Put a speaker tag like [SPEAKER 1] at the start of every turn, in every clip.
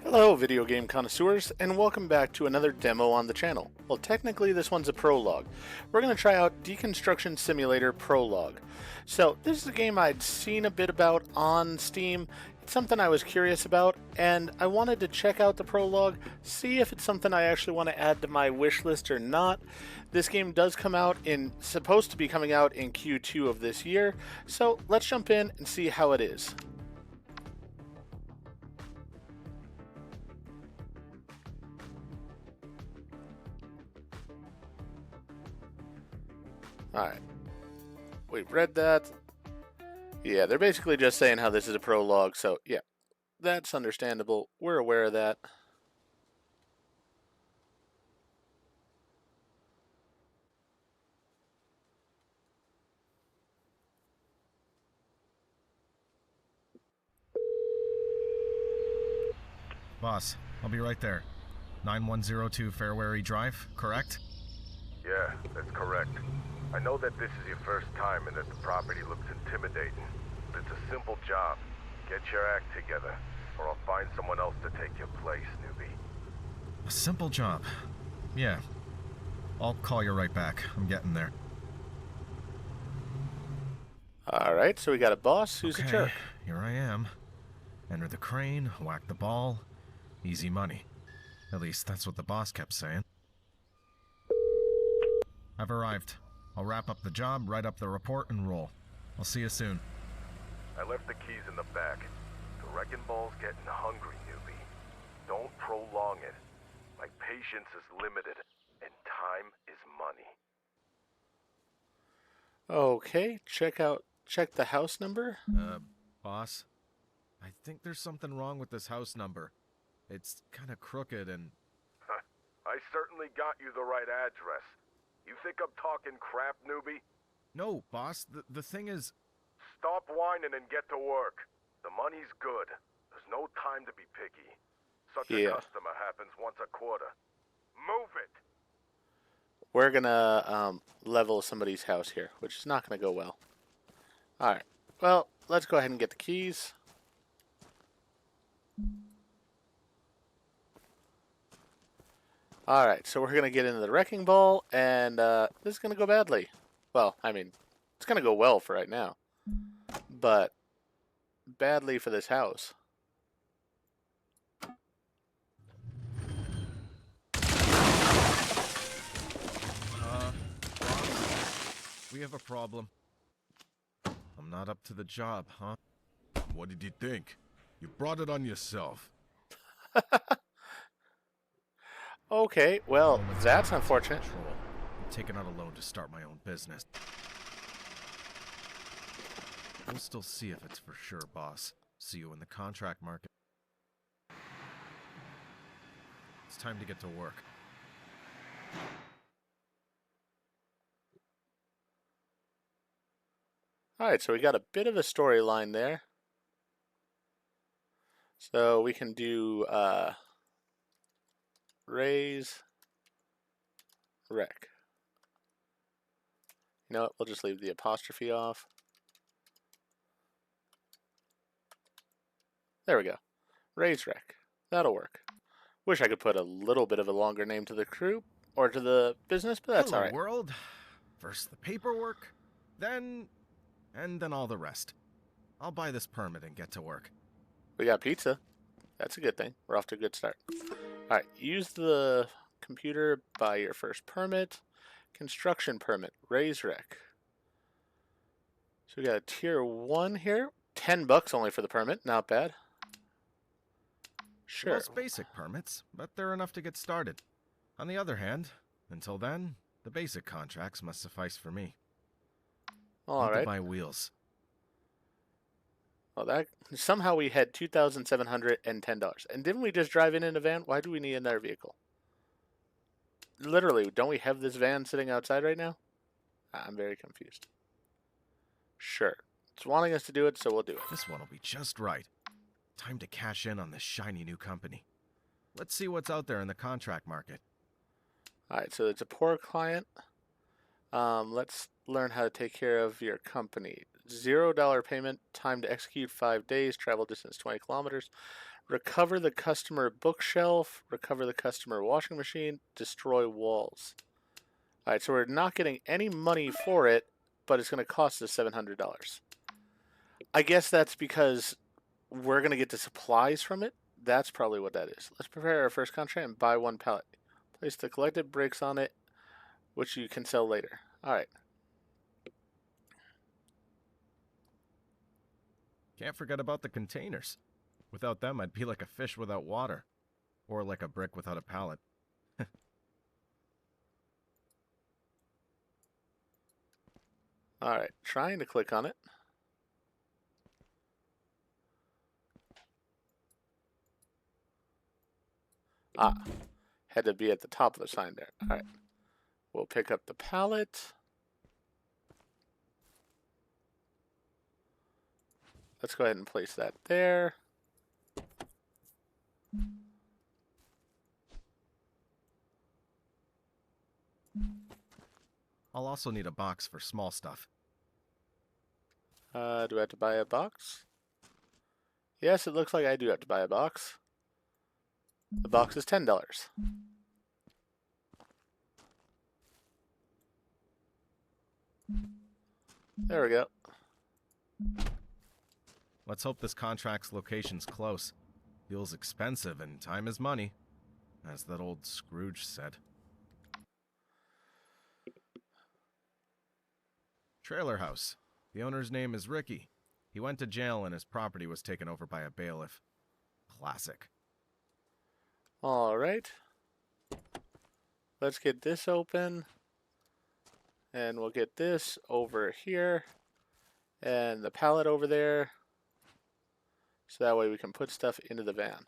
[SPEAKER 1] Hello video game connoisseurs, and welcome back to another demo on the channel. Well, technically this one's a prologue. We're going to try out Deconstruction Simulator Prologue. So this is a game I'd seen a bit about on Steam. It's something I was curious about, and I wanted to check out the prologue, see if it's something I actually want to add to my wish list or not. This game does come out supposed to be coming out in Q2 of this year, so let's jump in and see how it is. Alright, we've read that. Yeah, they're basically just saying how this is a prologue, so yeah, that's understandable. We're aware of that.
[SPEAKER 2] Boss, I'll be right there. 9102 Fairwary Drive, correct?
[SPEAKER 3] Yeah, that's correct. I know that this is your first time and that the property looks intimidating, but it's a simple job. Get your act together, or I'll find someone else to take your place, newbie.
[SPEAKER 2] A simple job. Yeah. I'll call you right back. I'm getting there.
[SPEAKER 1] Alright, so we got a boss who's a jerk.
[SPEAKER 2] Here I am. Enter the crane, whack the ball. Easy money. At least that's what the boss kept saying. I've arrived. I'll wrap up the job, write up the report, and roll. I'll see you soon.
[SPEAKER 3] I left the keys in the back. The wrecking ball's getting hungry, newbie. Don't prolong it. My patience is limited, and time is money.
[SPEAKER 1] Okay, check the house number.
[SPEAKER 2] Boss? I think there's something wrong with this house number. It's kind of crooked and...
[SPEAKER 3] I certainly got you the right address. You think I'm talking crap, newbie?
[SPEAKER 2] No, boss. The thing is...
[SPEAKER 3] Stop whining and get to work. The money's good. There's no time to be picky. Such a customer happens once a quarter. Move it!
[SPEAKER 1] We're gonna level somebody's house here, which is not gonna go well. Alright, well, let's go ahead and get the keys. Alright, so we're going to get into the wrecking ball, and this is going to go badly. Well, I mean, it's going to go well for right now. But badly for this house.
[SPEAKER 2] We have a problem. I'm not up to the job, huh?
[SPEAKER 4] What did you think? You brought it on yourself.
[SPEAKER 1] Okay, well, that's unfortunate.
[SPEAKER 2] I'm taking out a loan to start my own business. We'll still see if it's for sure, boss. See you in the contract market. It's time to get to work.
[SPEAKER 1] Alright, so we got a bit of a storyline there. So we can do raise rec. You know what? We'll just leave the apostrophe off. There we go. Raise rec. That'll work. Wish I could put a little bit of a longer name to the crew or to the business, but that's alright.
[SPEAKER 2] World. First the paperwork, and then all the rest. I'll buy this permit and get to work.
[SPEAKER 1] We got pizza. That's a good thing. We're off to a good start. Alright, use the computer, buy your first permit. Construction permit, raise rec. So we got a tier 1 here. $10 only for the permit, not bad. Sure.
[SPEAKER 2] Most basic permits, but they're enough to get started. On the other hand, until then, the basic contracts must suffice for me.
[SPEAKER 1] Alright.
[SPEAKER 2] Buy wheels.
[SPEAKER 1] Well, that somehow we had $2,710. And didn't we just drive in a van? Why do we need another vehicle? Literally, don't we have this van sitting outside right now? I'm very confused. Sure. It's wanting us to do it, so we'll do it.
[SPEAKER 2] This one will be just right. Time to cash in on this shiny new company. Let's see what's out there in the contract market.
[SPEAKER 1] Alright, so it's a poor client. Let's learn how to take care of your company. $0 payment, time to execute 5 days, travel distance 20 kilometers, Recover the customer bookshelf, recover the customer washing machine, destroy walls. Alright, so we're not getting any money for it, but it's going to cost us $700. I guess that's because we're going to get the supplies from it. That's probably what that is. Let's prepare our first contract and buy one pallet. Place the collected bricks on it, which you can sell later. Alright.
[SPEAKER 2] Can't forget about the containers. Without them, I'd be like a fish without water. Or like a brick without a pallet.
[SPEAKER 1] Alright, trying to click on it. Ah, had to be at the top of the sign there. Alright, we'll pick up the pallet. Let's go ahead and place that there.
[SPEAKER 2] I'll also need a box for small stuff.
[SPEAKER 1] Do I have to buy a box? Yes, it looks like I do have to buy a box. The box is $10. There we go.
[SPEAKER 2] Let's hope this contract's location's close. Feels expensive and time is money, as that old Scrooge said. Trailer house. The owner's name is Ricky. He went to jail and his property was taken over by a bailiff. Classic.
[SPEAKER 1] Alright. Let's get this open. And we'll get this over here. And the pallet over there. So that way we can put stuff into the van.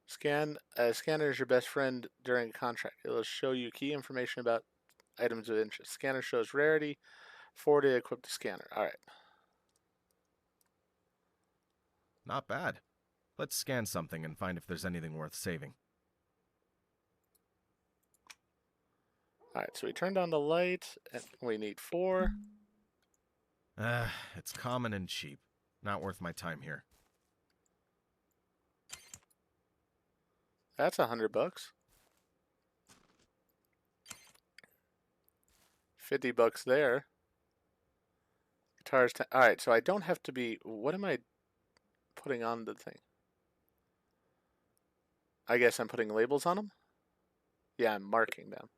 [SPEAKER 1] Scanner is your best friend during a contract. It will show you key information about items of interest. Scanner shows rarity. 4 to equip the scanner. Alright.
[SPEAKER 2] Not bad. Let's scan something and find if there's anything worth saving.
[SPEAKER 1] Alright, so we turned on the light, and we need 4.
[SPEAKER 2] It's common and cheap. Not worth my time here.
[SPEAKER 1] That's $100. $50 there. Guitars. Alright, so I don't have to be. What am I putting on the thing? I guess I'm putting labels on them? Yeah, I'm marking them.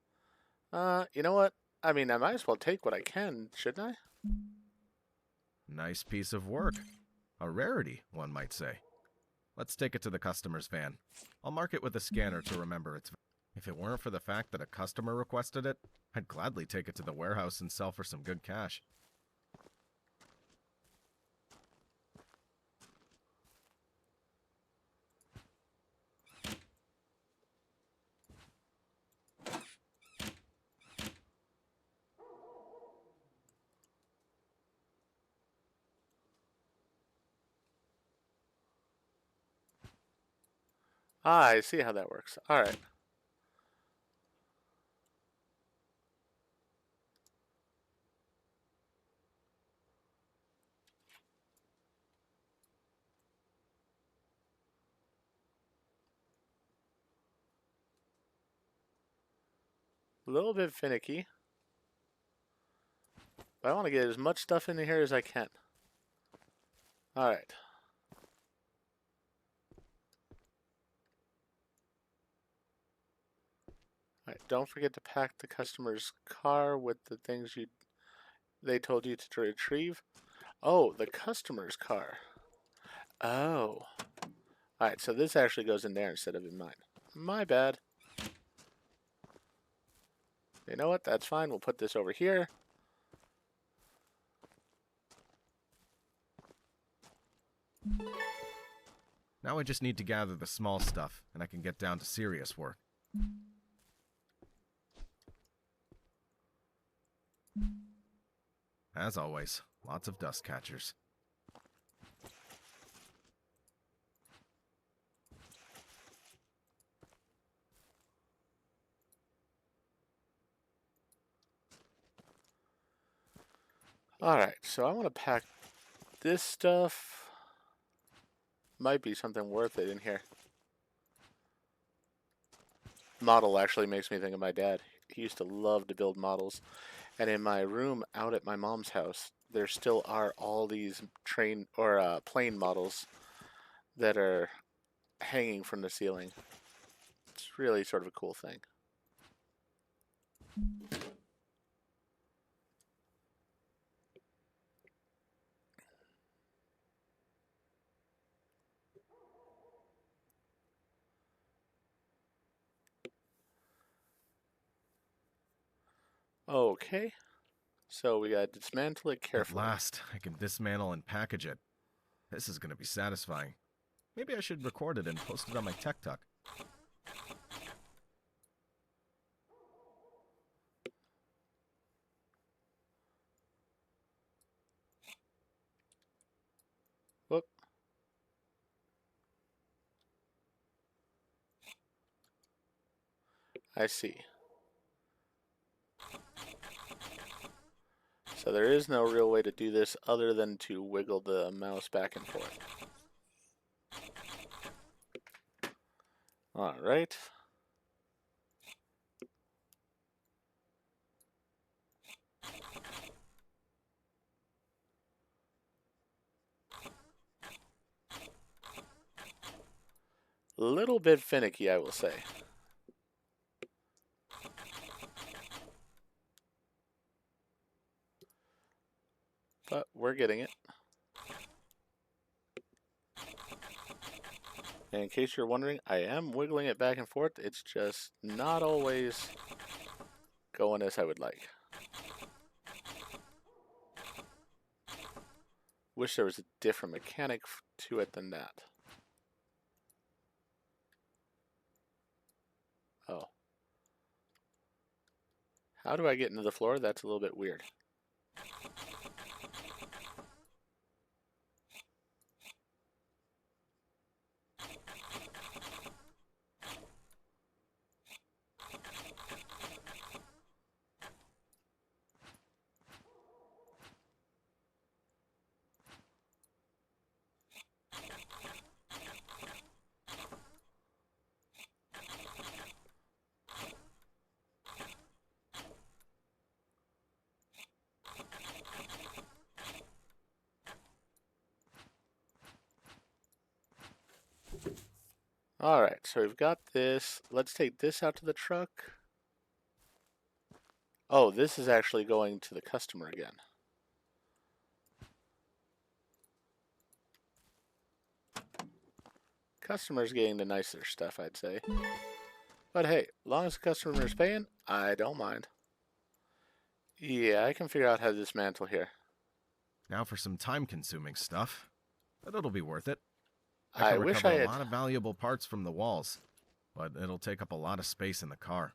[SPEAKER 1] You know what? I mean, I might as well take what I can, shouldn't I?
[SPEAKER 2] Nice piece of work. A rarity, one might say. Let's take it to the customer's van. I'll mark it with a scanner to remember its. If it weren't for the fact that a customer requested it, I'd gladly take it to the warehouse and sell for some good cash.
[SPEAKER 1] Ah, I see how that works. Alright. A little bit finicky. But I want to get as much stuff in here as I can. Alright. Alright, don't forget to pack the customer's car with the things they told you to retrieve. Oh, the customer's car. Oh. Alright, so this actually goes in there instead of in mine. My bad. You know what? That's fine. We'll put this over here.
[SPEAKER 2] Now I just need to gather the small stuff, and I can get down to serious work. As always, lots of dust catchers.
[SPEAKER 1] Alright, so I want to pack this stuff. Might be something worth it in here. Model actually makes me think of my dad. He used to love to build models. And in my room out at my mom's house, there still are all these train or plane models that are hanging from the ceiling. It's really sort of a cool thing. Okay, so we gotta dismantle it
[SPEAKER 2] At
[SPEAKER 1] carefully.
[SPEAKER 2] last, I can dismantle and package it. This is gonna be satisfying. Maybe I should record it and post it on my Tech Tuck.
[SPEAKER 1] Whoop. I see. So there is no real way to do this other than to wiggle the mouse back and forth. Alright. Little bit finicky, I will say. But we're getting it. And in case you're wondering, I am wiggling it back and forth. It's just not always going as I would like. Wish there was a different mechanic to it than that. Oh. How do I get into the floor? That's a little bit weird. Alright, so we've got this. Let's take this out to the truck. Oh, this is actually going to the customer again. Customer's getting the nicer stuff, I'd say. But hey, as long as the customer's paying, I don't mind. Yeah, I can figure out how to dismantle here.
[SPEAKER 2] Now for some time-consuming stuff, but it'll be worth it. I
[SPEAKER 1] I
[SPEAKER 2] can
[SPEAKER 1] wish
[SPEAKER 2] recover
[SPEAKER 1] I
[SPEAKER 2] a
[SPEAKER 1] had...
[SPEAKER 2] lot of valuable parts from the walls, but it'll take up a lot of space in the car.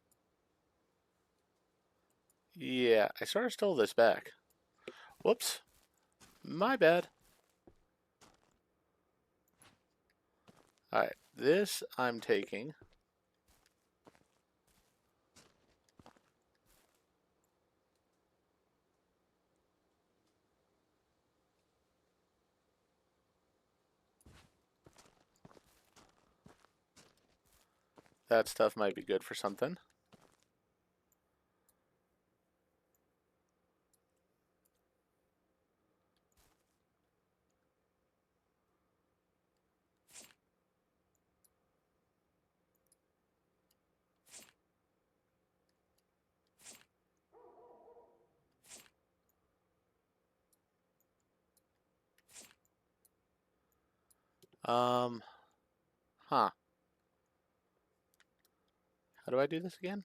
[SPEAKER 1] Yeah, I sort of stole this back. Whoops. My bad. Alright, this I'm taking. That stuff might be good for something. Huh. How do I do this again?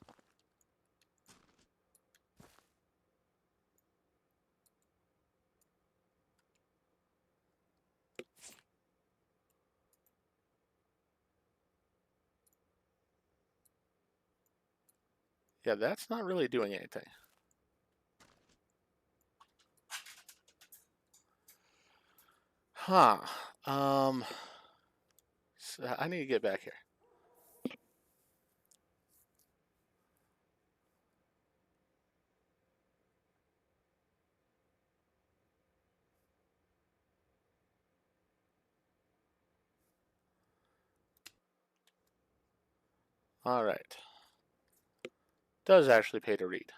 [SPEAKER 1] Yeah, that's not really doing anything. Huh. So I need to get back here. Alright. Does actually pay to read.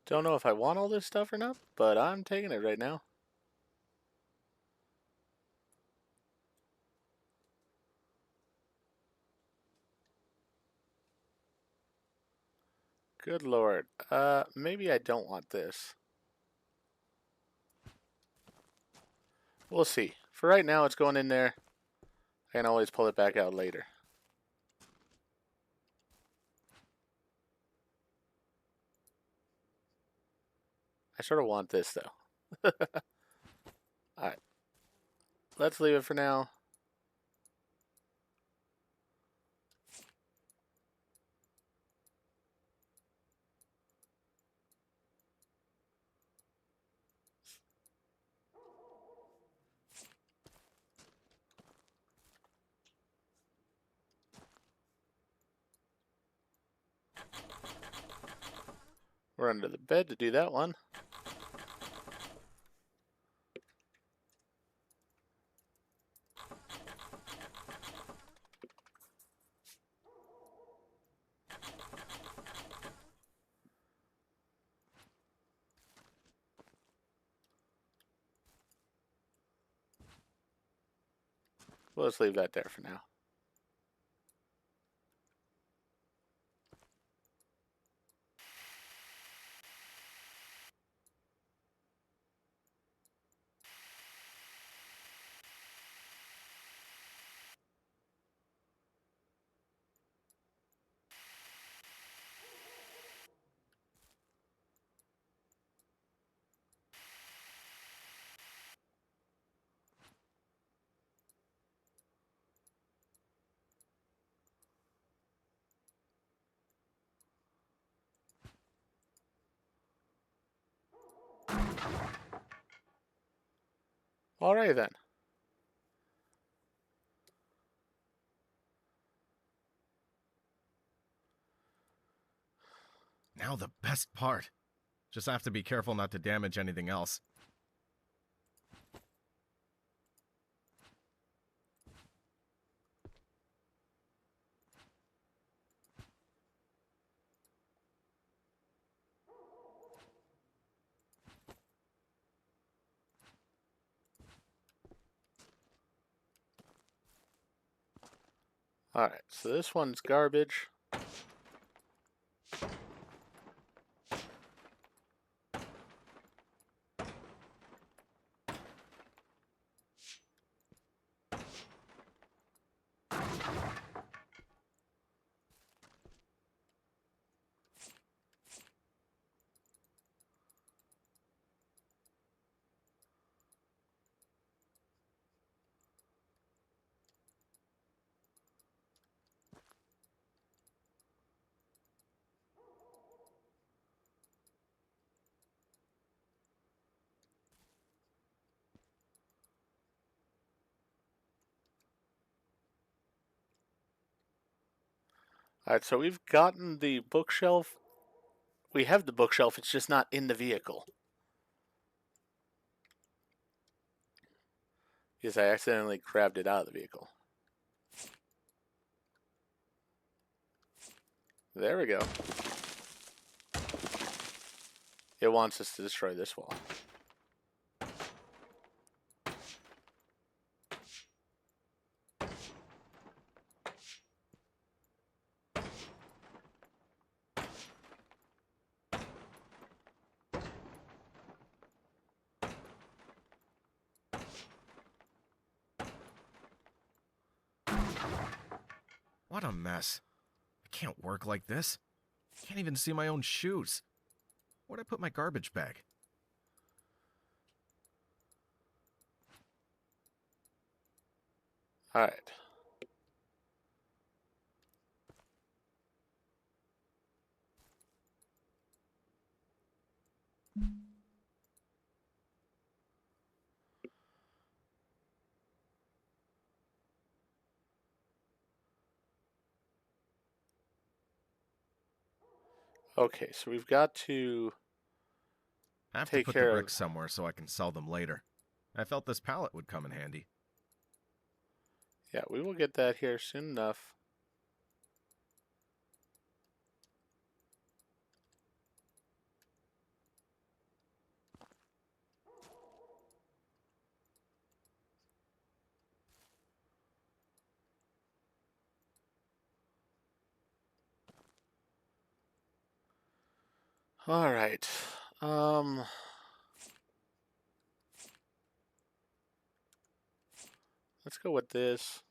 [SPEAKER 1] Don't know if I want all this stuff or not, but I'm taking it right now. Good lord. Maybe I don't want this. We'll see. For right now, it's going in there. I can always pull it back out later. I sort of want this, though. Alright. Let's leave it for now. We're under the bed to do that one. We'll just leave that there for now. Alright then.
[SPEAKER 2] Now the best part. Just have to be careful not to damage anything else.
[SPEAKER 1] Alright, so this one's garbage. Alright, so we've gotten the bookshelf. We have the bookshelf, it's just not in the vehicle. Because I accidentally grabbed it out of the vehicle. There we go. It wants us to destroy this wall.
[SPEAKER 2] What a mess. I can't work like this. Can't even see my own shoes. Where'd I put my garbage bag?
[SPEAKER 1] All right. Okay, so we've got to
[SPEAKER 2] I have to
[SPEAKER 1] take
[SPEAKER 2] put the
[SPEAKER 1] care of...
[SPEAKER 2] bricks somewhere so I can sell them later. I felt this pallet would come in handy.
[SPEAKER 1] Yeah, we will get that here soon enough. All right. Let's go with this.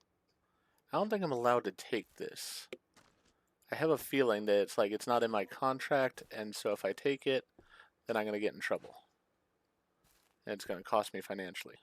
[SPEAKER 1] I don't think I'm allowed to take this. I have a feeling that it's like it's not in my contract, and so if I take it, then I'm going to get in trouble. And it's going to cost me financially.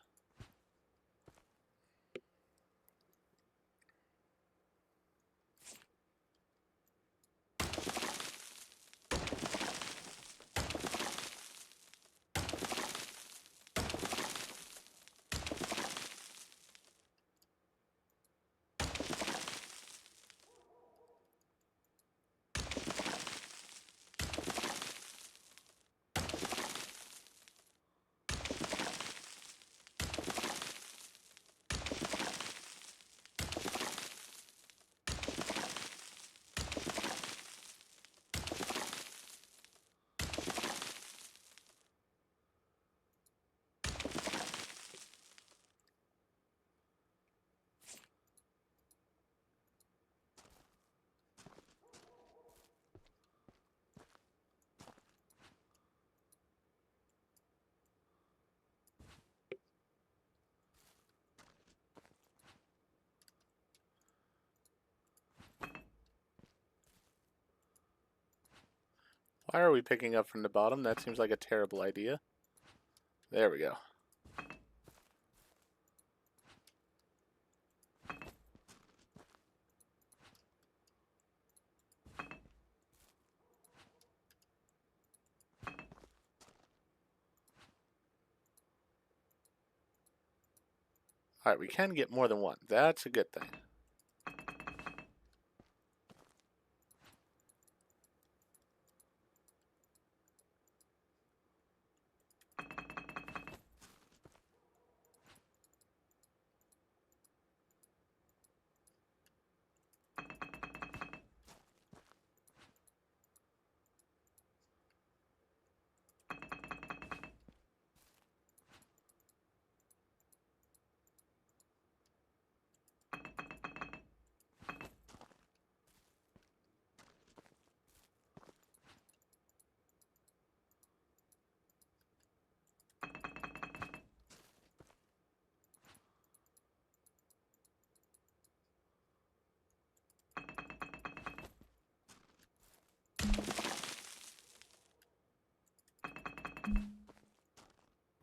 [SPEAKER 1] Why are we picking up from the bottom? That seems like a terrible idea. There we go. Alright, we can get more than one. That's a good thing.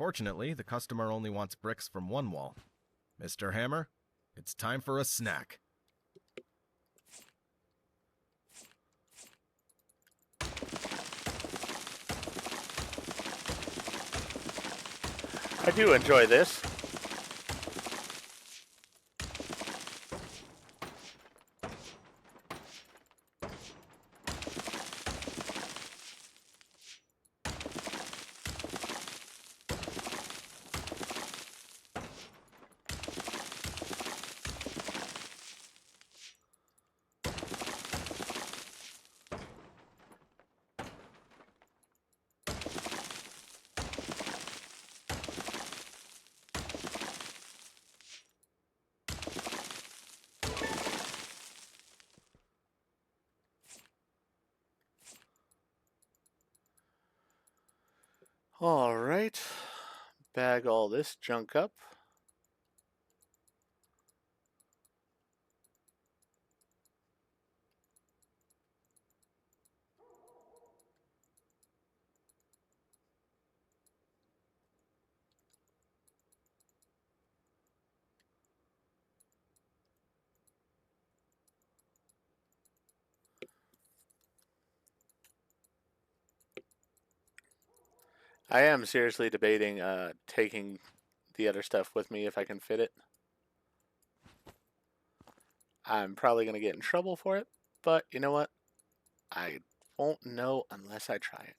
[SPEAKER 2] Fortunately, the customer only wants bricks from one wall. Mr. Hammer, it's time for a snack.
[SPEAKER 1] I do enjoy this. Alright. Bag all this junk up. I am seriously debating taking the other stuff with me if I can fit it. I'm probably going to get in trouble for it, but you know what? I won't know unless I try it.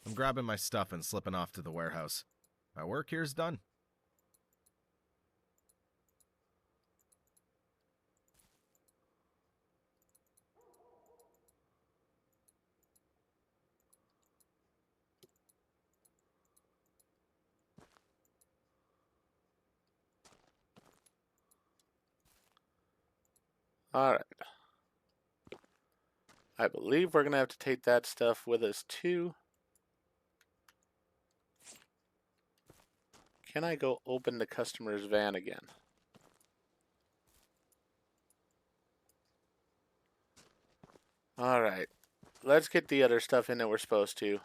[SPEAKER 2] I'm grabbing my stuff and slipping off to the warehouse. My work here's done.
[SPEAKER 1] Alright. I believe we're going to have to take that stuff with us too. Can I go open the customer's van again? Alright. Let's get the other stuff in that we're supposed to.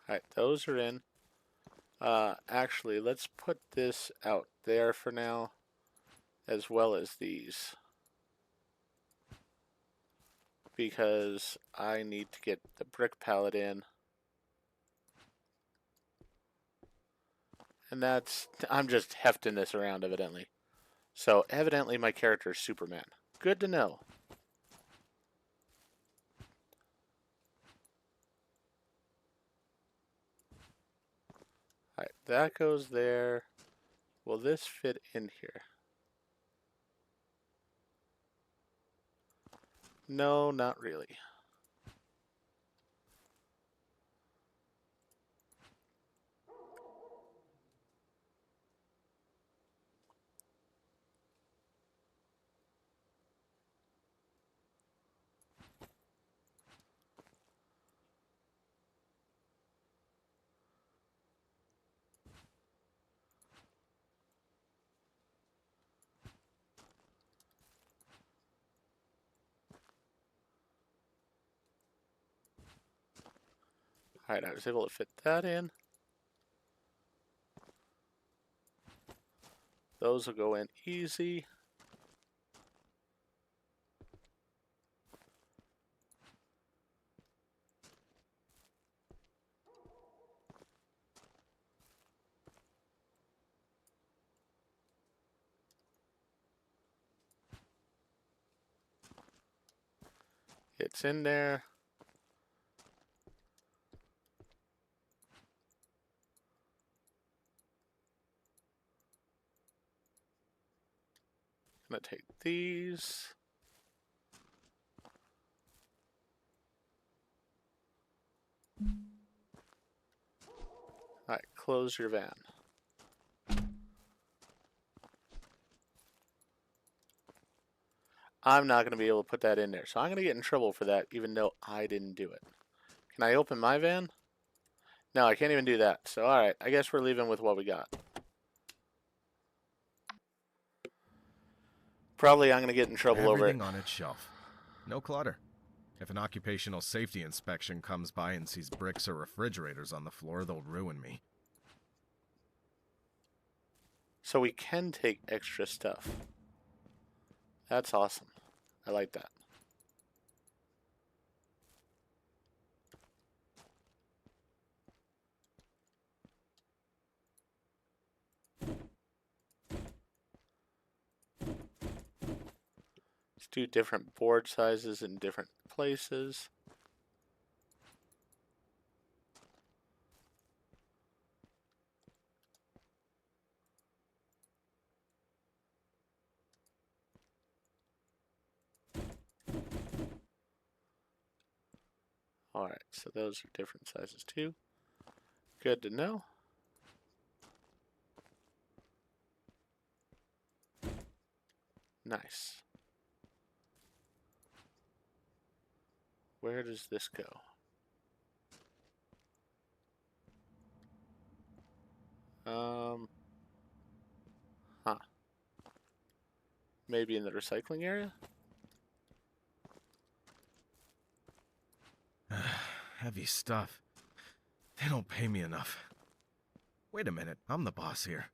[SPEAKER 1] Alright, those are in. Actually, let's put this out there for now, as well as these. Because I need to get the brick pallet in. And I'm just hefting this around evidently. So evidently my character is Superman. Good to know. Alright, that goes there. Will this fit in here? No, not really. Alright, I was able to fit that in. Those will go in easy. It's in there. I'm gonna take these. Alright, close your van. I'm not going to be able to put that in there, so I'm going to get in trouble for that, even though I didn't do it. Can I open my van? No, I can't even do that. So, alright, I guess we're leaving with what we got. Probably I'm going to get in trouble over it.
[SPEAKER 2] Everything on its shelf. No clutter. If an occupational safety inspection comes by and sees bricks or refrigerators on the floor, they'll ruin me.
[SPEAKER 1] So we can take extra stuff. That's awesome. I like that. Let's do different board sizes in different places. Alright, so those are different sizes too. Good to know. Nice. Where does this go? Huh. Maybe in the recycling area?
[SPEAKER 2] Heavy stuff. They don't pay me enough. Wait a minute, I'm the boss here.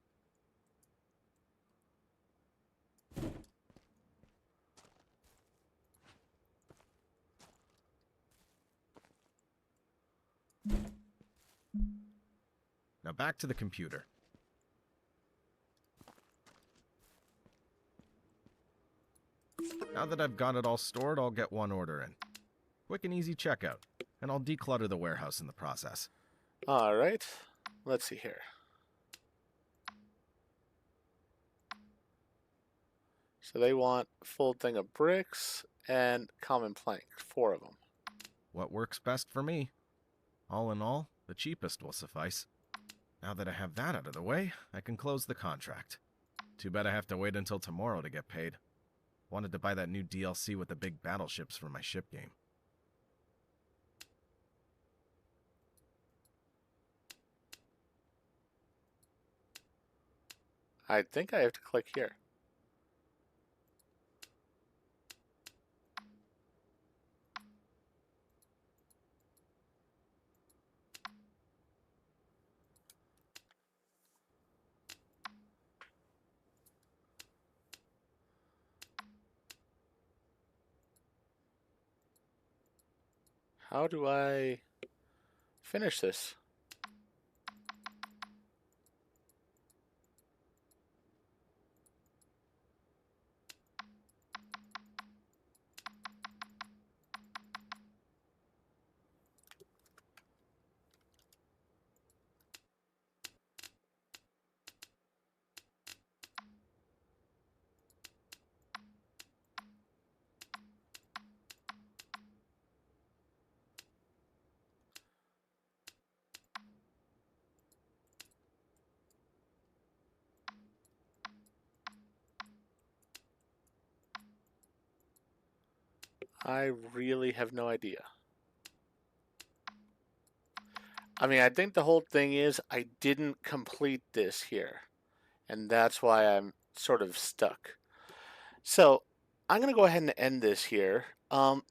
[SPEAKER 2] Now back to the computer. Now that I've got it all stored, I'll get one order in. Quick and easy checkout, and I'll declutter the warehouse in the process.
[SPEAKER 1] Alright, let's see here. So they want a full thing of bricks and common plank, 4 of them.
[SPEAKER 2] What works best for me? All in all, the cheapest will suffice. Now that I have that out of the way, I can close the contract. Too bad I have to wait until tomorrow to get paid. Wanted to buy that new DLC with the big battleships for my ship game.
[SPEAKER 1] I think I have to click here. How do I finish this? I really have no idea. I mean, I think the whole thing is I didn't complete this here, and that's why I'm sort of stuck. So I'm going to go ahead and end this here. Odd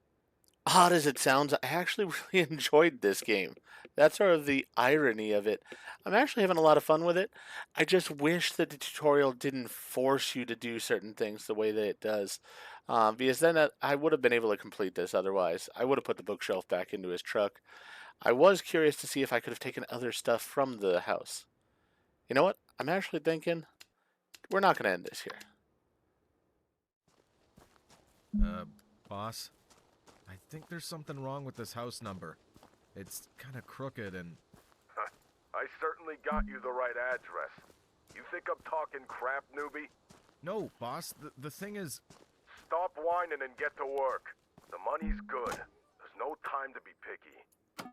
[SPEAKER 1] as it sounds, I actually really enjoyed this game. That's sort of the irony of it. I'm actually having a lot of fun with it. I just wish that the tutorial didn't force you to do certain things the way that it does. Because then I would have been able to complete this otherwise. I would have put the bookshelf back into his truck. I was curious to see if I could have taken other stuff from the house. You know what? I'm actually thinking we're not going to end this here.
[SPEAKER 2] Boss? I think there's something wrong with this house number. It's kind of crooked and...
[SPEAKER 3] I certainly got you the right address. You think I'm talking crap, newbie?
[SPEAKER 2] No, boss, the thing is...
[SPEAKER 3] Stop whining and get to work. The money's good. There's no time to be picky.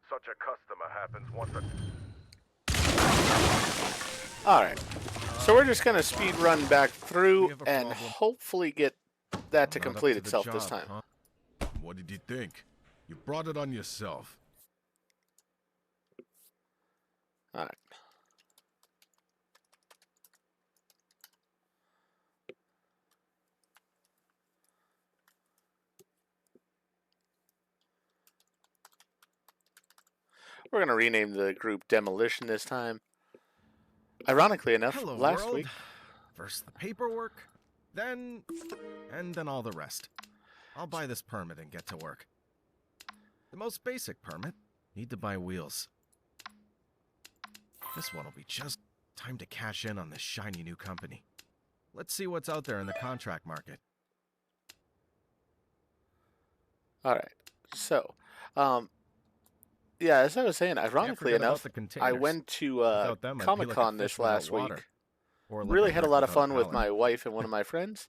[SPEAKER 3] Such a customer happens once a...
[SPEAKER 1] Alright, so we're just going to speed run back through and hopefully get that to complete itself this time.
[SPEAKER 2] Huh?
[SPEAKER 4] What did you think? You brought it on yourself.
[SPEAKER 1] Alright. We're going to rename the group Demolition this time. Ironically enough,
[SPEAKER 2] Hello,
[SPEAKER 1] last
[SPEAKER 2] world.
[SPEAKER 1] week...
[SPEAKER 2] First the paperwork, then all the rest. I'll buy this permit and get to work. The most basic permit. Need to buy wheels. This one will be just time to cash in on this shiny new company. Let's see what's out there in the contract market.
[SPEAKER 1] Alright, so, yeah, as I was saying, ironically enough, I went to Comic-Con this last week. Really had a lot of fun with my wife and one of my friends.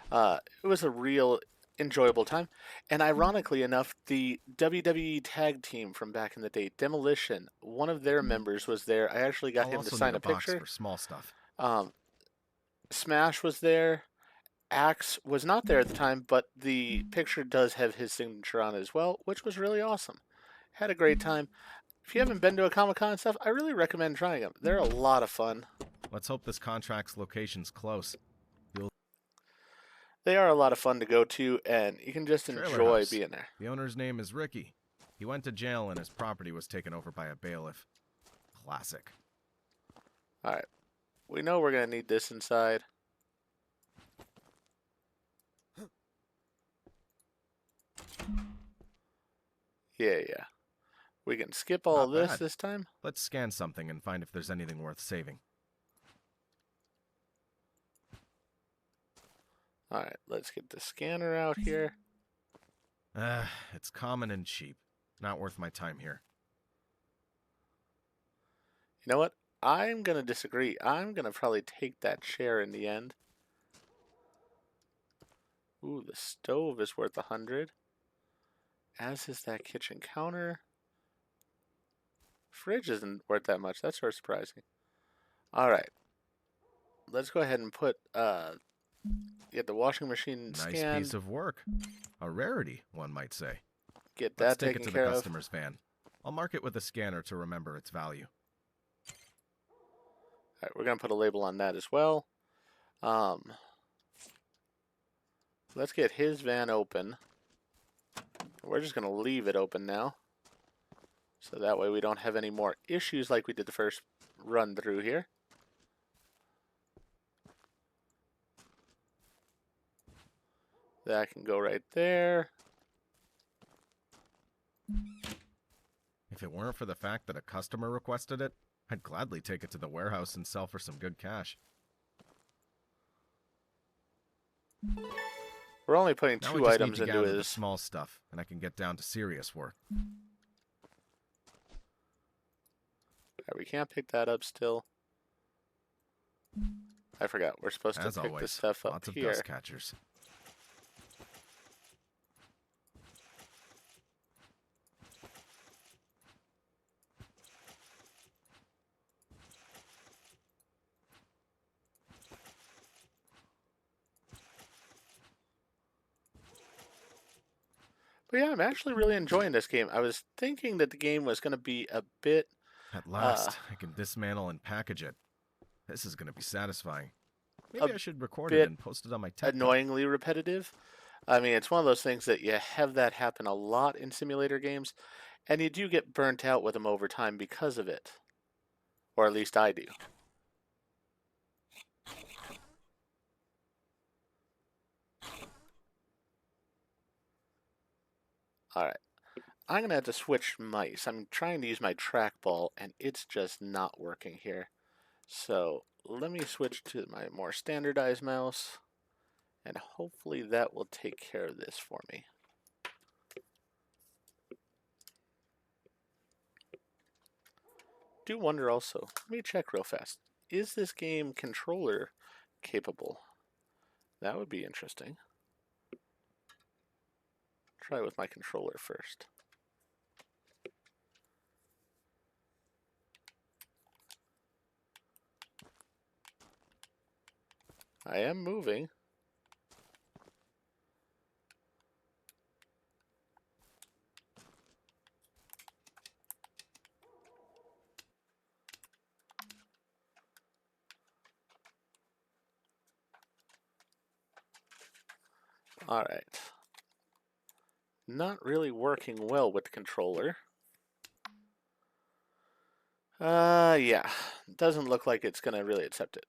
[SPEAKER 1] It was a real enjoyable time. And ironically enough, the WWE tag team from back in the day, Demolition, one of their members was there. I actually got him to sign a picture.
[SPEAKER 2] For small stuff.
[SPEAKER 1] Smash was there. axe was not there at the time, but the picture does have his signature on it as well, which was really awesome. Had a great time. If you haven't been to a Comic-Con and stuff, I really recommend trying them. They're a lot of fun.
[SPEAKER 2] Let's hope this contract's location's close.
[SPEAKER 1] They are a lot of fun to go to, and you can just
[SPEAKER 2] Trailer
[SPEAKER 1] enjoy
[SPEAKER 2] house.
[SPEAKER 1] being there.
[SPEAKER 2] The owner's name is Ricky. He went to jail and his property was taken over by a bailiff. Classic.
[SPEAKER 1] Alright. We know we're going to need this inside. Yeah. We can skip all
[SPEAKER 2] Not
[SPEAKER 1] this
[SPEAKER 2] bad.
[SPEAKER 1] this time.
[SPEAKER 2] Let's scan something and find if there's anything worth saving.
[SPEAKER 1] Alright, let's get the scanner out here.
[SPEAKER 2] It's common and cheap. Not worth my time here.
[SPEAKER 1] You know what? I'm going to disagree. I'm going to probably take that chair in the end. Ooh, the stove is worth 100. As is that kitchen counter. Fridge isn't worth that much. That's sort of surprising. Alright. Let's go ahead and put, get the washing machine scanned.
[SPEAKER 2] Nice piece of work. A rarity, one might say.
[SPEAKER 1] Get
[SPEAKER 2] Let's
[SPEAKER 1] that
[SPEAKER 2] take
[SPEAKER 1] taken
[SPEAKER 2] it to
[SPEAKER 1] care
[SPEAKER 2] the
[SPEAKER 1] of.
[SPEAKER 2] customer's van. I'll mark it with a scanner to remember its value.
[SPEAKER 1] Alright, we're going to put a label on that as well. Let's get his van open. We're just going to leave it open now. So that way we don't have any more issues like we did the first run through here. That can go right there.
[SPEAKER 2] If it weren't for the fact that a customer requested it, I'd gladly take it to the warehouse and sell for some good cash.
[SPEAKER 1] We're only putting
[SPEAKER 2] Now we
[SPEAKER 1] two
[SPEAKER 2] just
[SPEAKER 1] items
[SPEAKER 2] need to
[SPEAKER 1] into
[SPEAKER 2] gather the
[SPEAKER 1] his.
[SPEAKER 2] small stuff, and I can get down to serious work.
[SPEAKER 1] We can't pick that up still. I forgot. We're supposed to
[SPEAKER 2] As
[SPEAKER 1] pick
[SPEAKER 2] always,
[SPEAKER 1] this stuff up
[SPEAKER 2] lots of
[SPEAKER 1] here.
[SPEAKER 2] dust catchers.
[SPEAKER 1] But yeah, I'm actually really enjoying this game. I was thinking that the game was going to be a bit
[SPEAKER 2] At last, I can dismantle and package it. This is going to be satisfying. Maybe I should record
[SPEAKER 1] bit
[SPEAKER 2] it and post it on my TikTok.
[SPEAKER 1] annoyingly repetitive. I mean, it's one of those things that you have that happen a lot in simulator games, and you do get burnt out with them over time because of it. Or at least I do. Alright. I'm going to have to switch mice. I'm trying to use my trackball, and it's just not working here. So let me switch to my more standardized mouse, and hopefully that will take care of this for me. Do wonder also, let me check real fast. Is this game controller capable? That would be interesting. Try with my controller first. I am moving. Alright. Not really working well with the controller. Yeah. Doesn't look like it's gonna really accept it.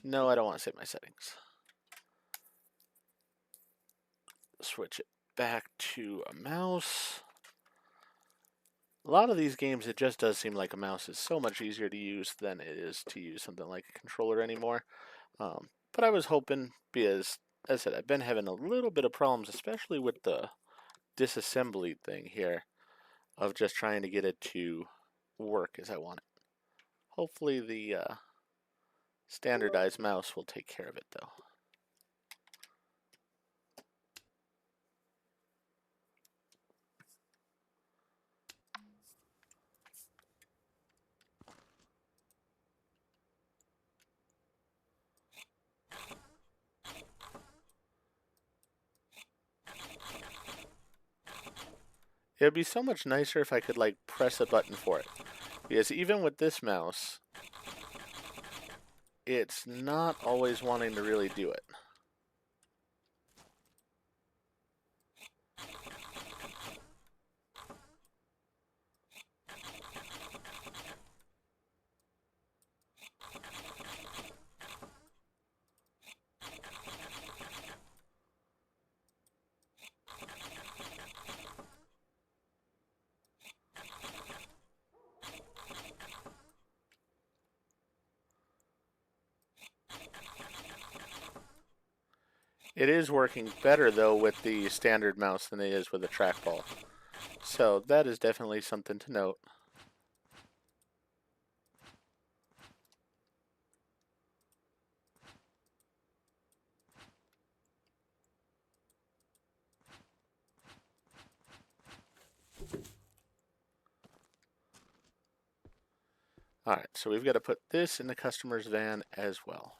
[SPEAKER 1] No, I don't want to save my settings. Switch it back to a mouse. A lot of these games, it just does seem like a mouse is so much easier to use than it is to use something like a controller anymore. But I was hoping, because, as I said, I've been having a little bit of problems, especially with the disassembly thing here, of just trying to get it to work as I want it. Hopefully the standardized mouse will take care of it, though. It would be so much nicer if I could, like, press a button for it. Because even with this mouse, it's not always wanting to really do it. It is working better, though, with the standard mouse than it is with the trackball. So that is definitely something to note. Alright, so we've got to put this in the customer's van as well.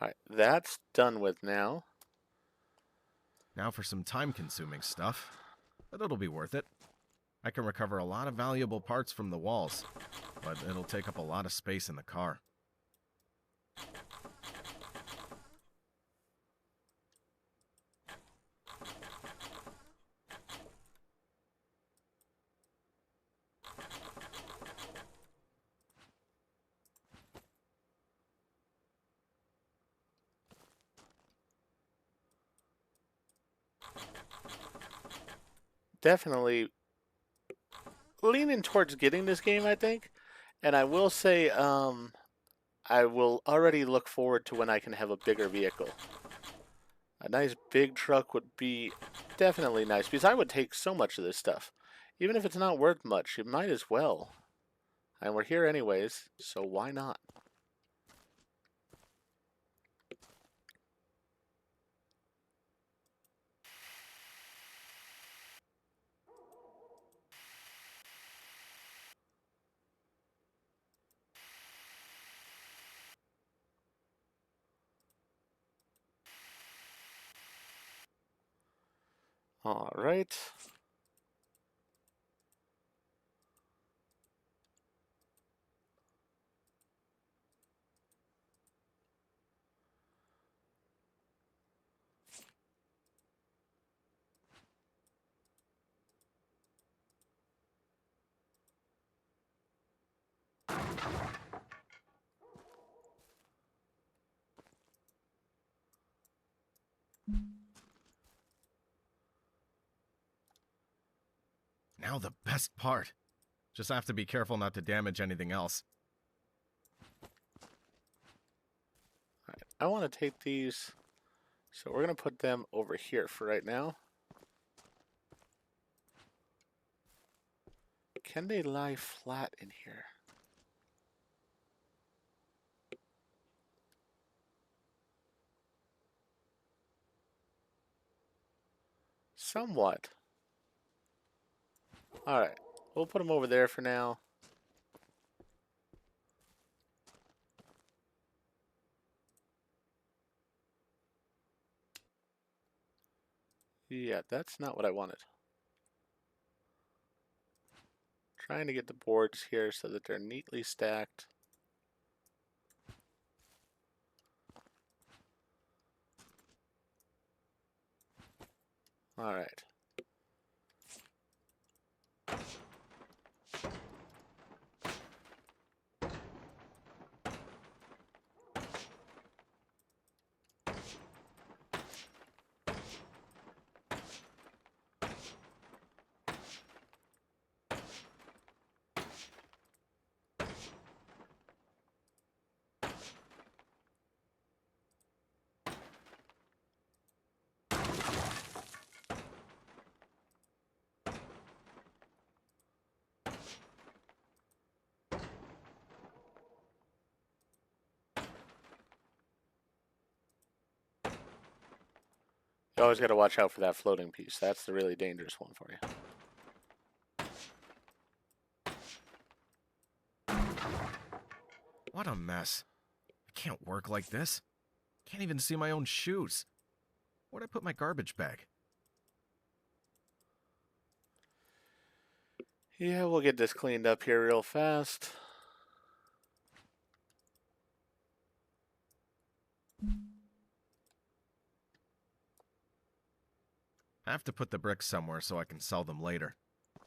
[SPEAKER 1] Alright, that's done with now.
[SPEAKER 2] Now for some time-consuming stuff, but it'll be worth it. I can recover a lot of valuable parts from the walls, but it'll take up a lot of space in the car.
[SPEAKER 1] Definitely leaning towards getting this game, I think. And I will say, I will already look forward to when I can have a bigger vehicle. A nice big truck would be definitely nice, because I would take so much of this stuff. Even if it's not worth much, you might as well. And we're here anyways, so why not? All right.
[SPEAKER 2] Now the best part. Just have to be careful not to damage anything else.
[SPEAKER 1] All right. I want to take these, so we're going to put them over here for right now. Can they lie flat in here? Somewhat. Alright, we'll put them over there for now. Yeah, that's not what I wanted. Trying to get the boards here so that they're neatly stacked. Alright. You always got to watch out for that floating piece. That's the really dangerous one for you.
[SPEAKER 2] What a mess. I can't work like this. Can't even see my own shoes. Where'd I put my garbage bag?
[SPEAKER 1] Yeah, we'll get this cleaned up here real fast.
[SPEAKER 2] I have to put the bricks somewhere so I can sell them later.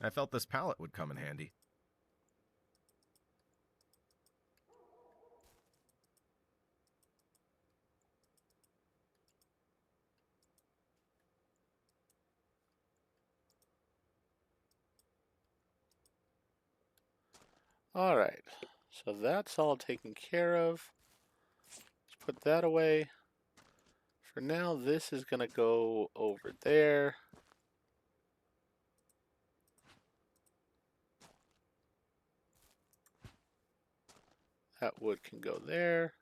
[SPEAKER 2] I felt this pallet would come in handy.
[SPEAKER 1] All right, so that's all taken care of. Let's put that away. For now, this is going to go over there. That wood can go there.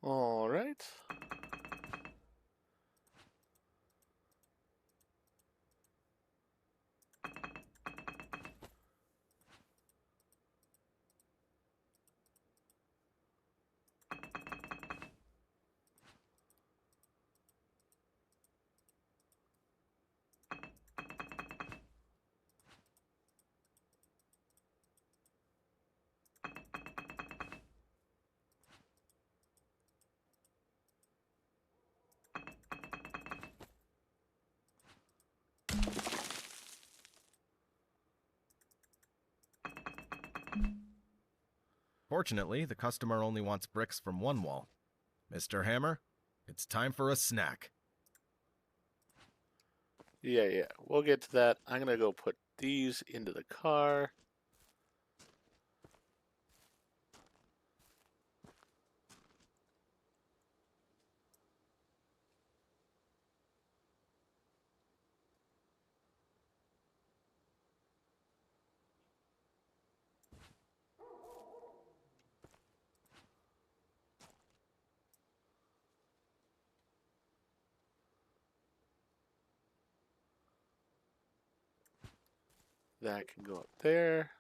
[SPEAKER 1] All right.
[SPEAKER 2] Fortunately, the customer only wants bricks from one wall. Mr. Hammer, it's time for a snack.
[SPEAKER 1] Yeah, we'll get to that. I'm going to go put these into the car. That can go up there.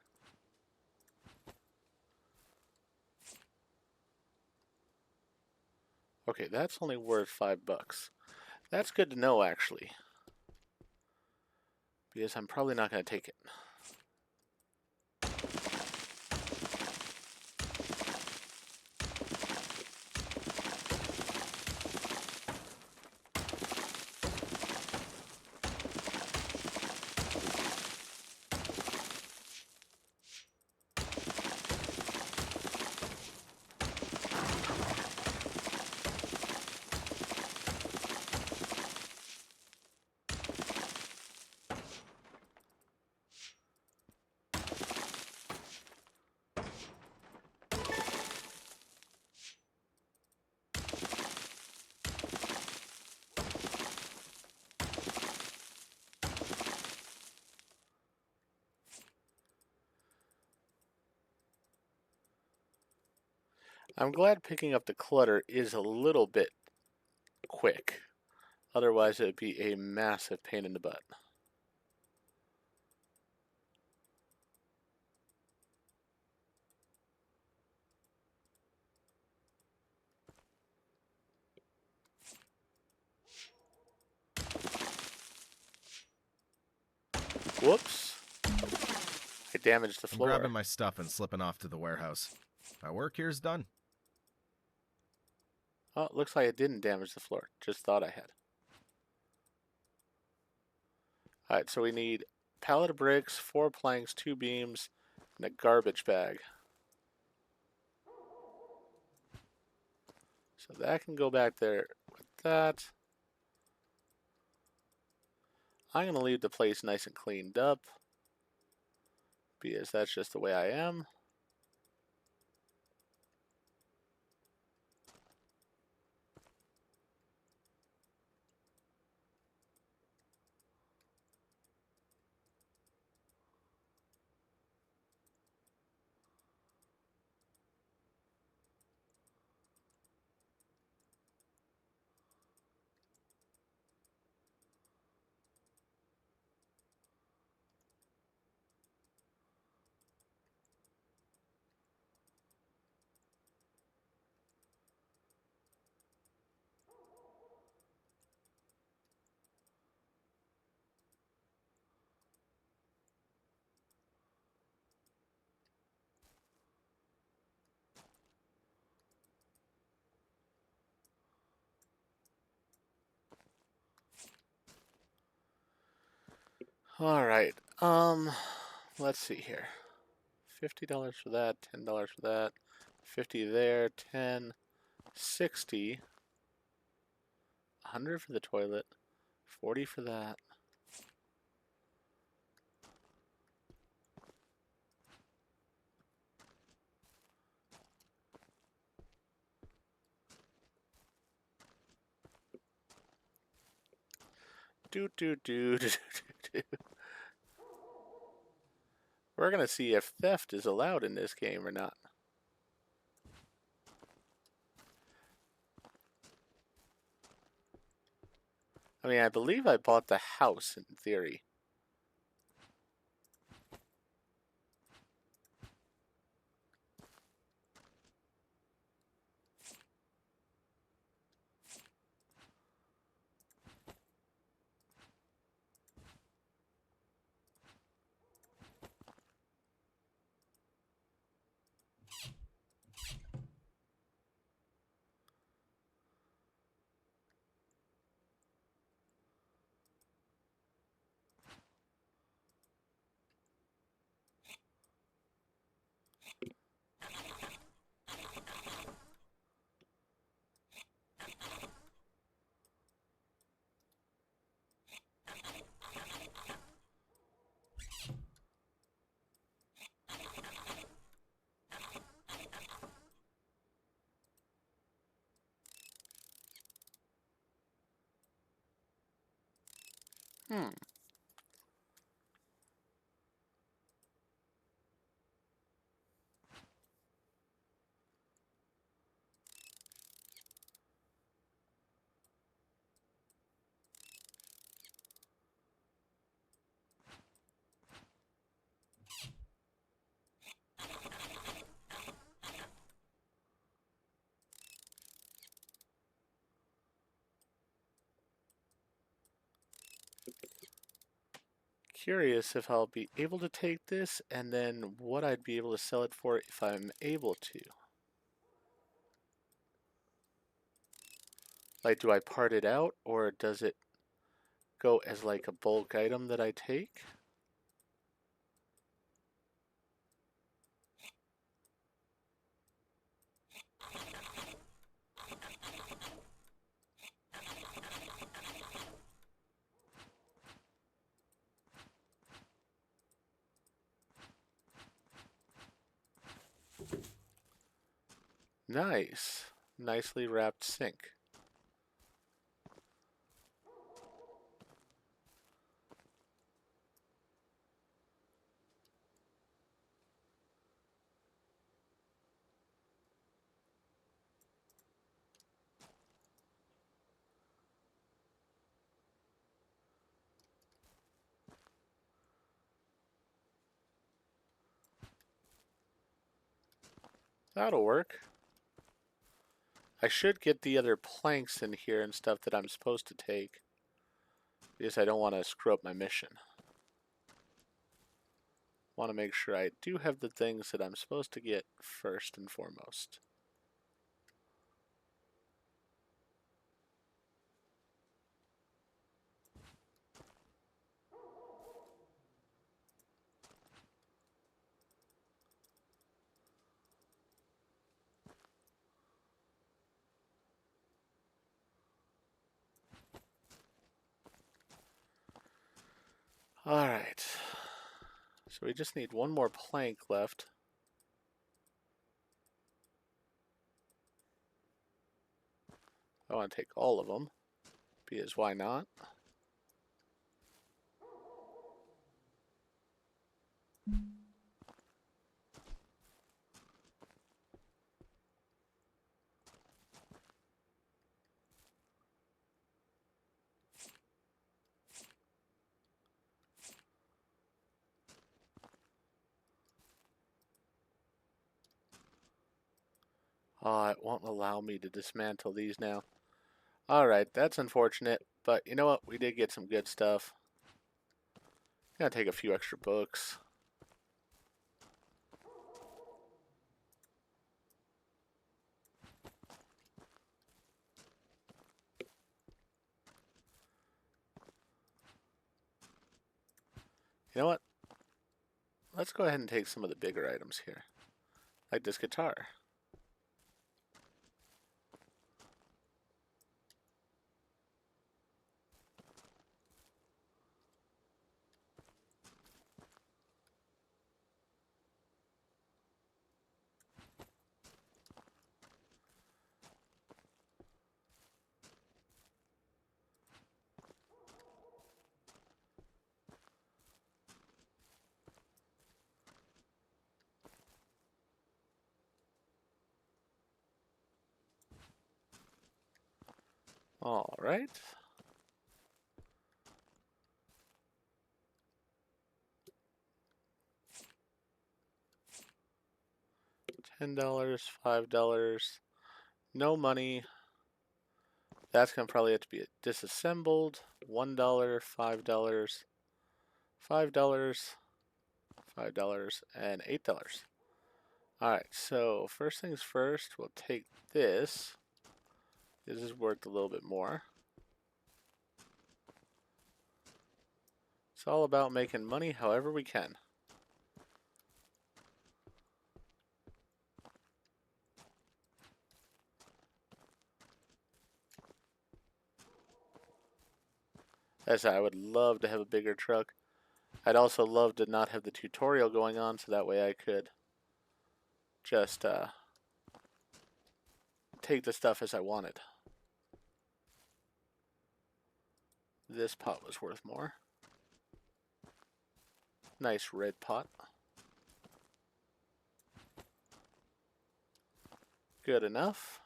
[SPEAKER 1] Okay, that's only worth $5. That's good to know, actually. Because I'm probably not going to take it. I'm glad picking up the clutter is a little bit quick. Otherwise, it would be a massive pain in the butt. Whoops. I damaged the
[SPEAKER 2] I'm
[SPEAKER 1] floor.
[SPEAKER 2] grabbing my stuff and slipping off to the warehouse. My work here's done.
[SPEAKER 1] Oh, it looks like I didn't damage the floor. Just thought I had. Alright, so we need a pallet of bricks, 4 planks, 2 beams, and a garbage bag. So that can go back there with that. I'm going to leave the place nice and cleaned up, because that's just the way I am. All right. Let's see here. $50 for that, $10 for that, 50 there, 10, 60, 100 for the toilet, 40 for that. Do do do do do do. We're gonna see if theft is allowed in this game or not. I mean, I believe I bought the house in theory. Hmm. Curious if I'll be able to take this, and then what I'd be able to sell it for if I'm able to. Like, do I part it out, or does it go as like a bulk item that I take? Nice. Nicely wrapped sink. That'll work. I should get the other planks in here and stuff that I'm supposed to take, because I don't want to screw up my mission. Want to make sure I do have the things that I'm supposed to get first and foremost. Alright. So we just need one more plank left. I want to take all of them, because why not? Oh, it won't allow me to dismantle these now. Alright, that's unfortunate, but you know what? We did get some good stuff. Gotta take a few extra books. You know what? Let's go ahead and take some of the bigger items here. Like this guitar. Alright. $10, $5. No money. That's gonna probably have to be disassembled. $1, $5, $5, $5, and $8. Alright, so first things first, we'll take this. This is worth a little bit more. It's all about making money however we can. As I would love to have a bigger truck. I'd also love to not have the tutorial going on, so that way I could just take the stuff as I wanted. This pot was worth more. Nice red pot. Good enough.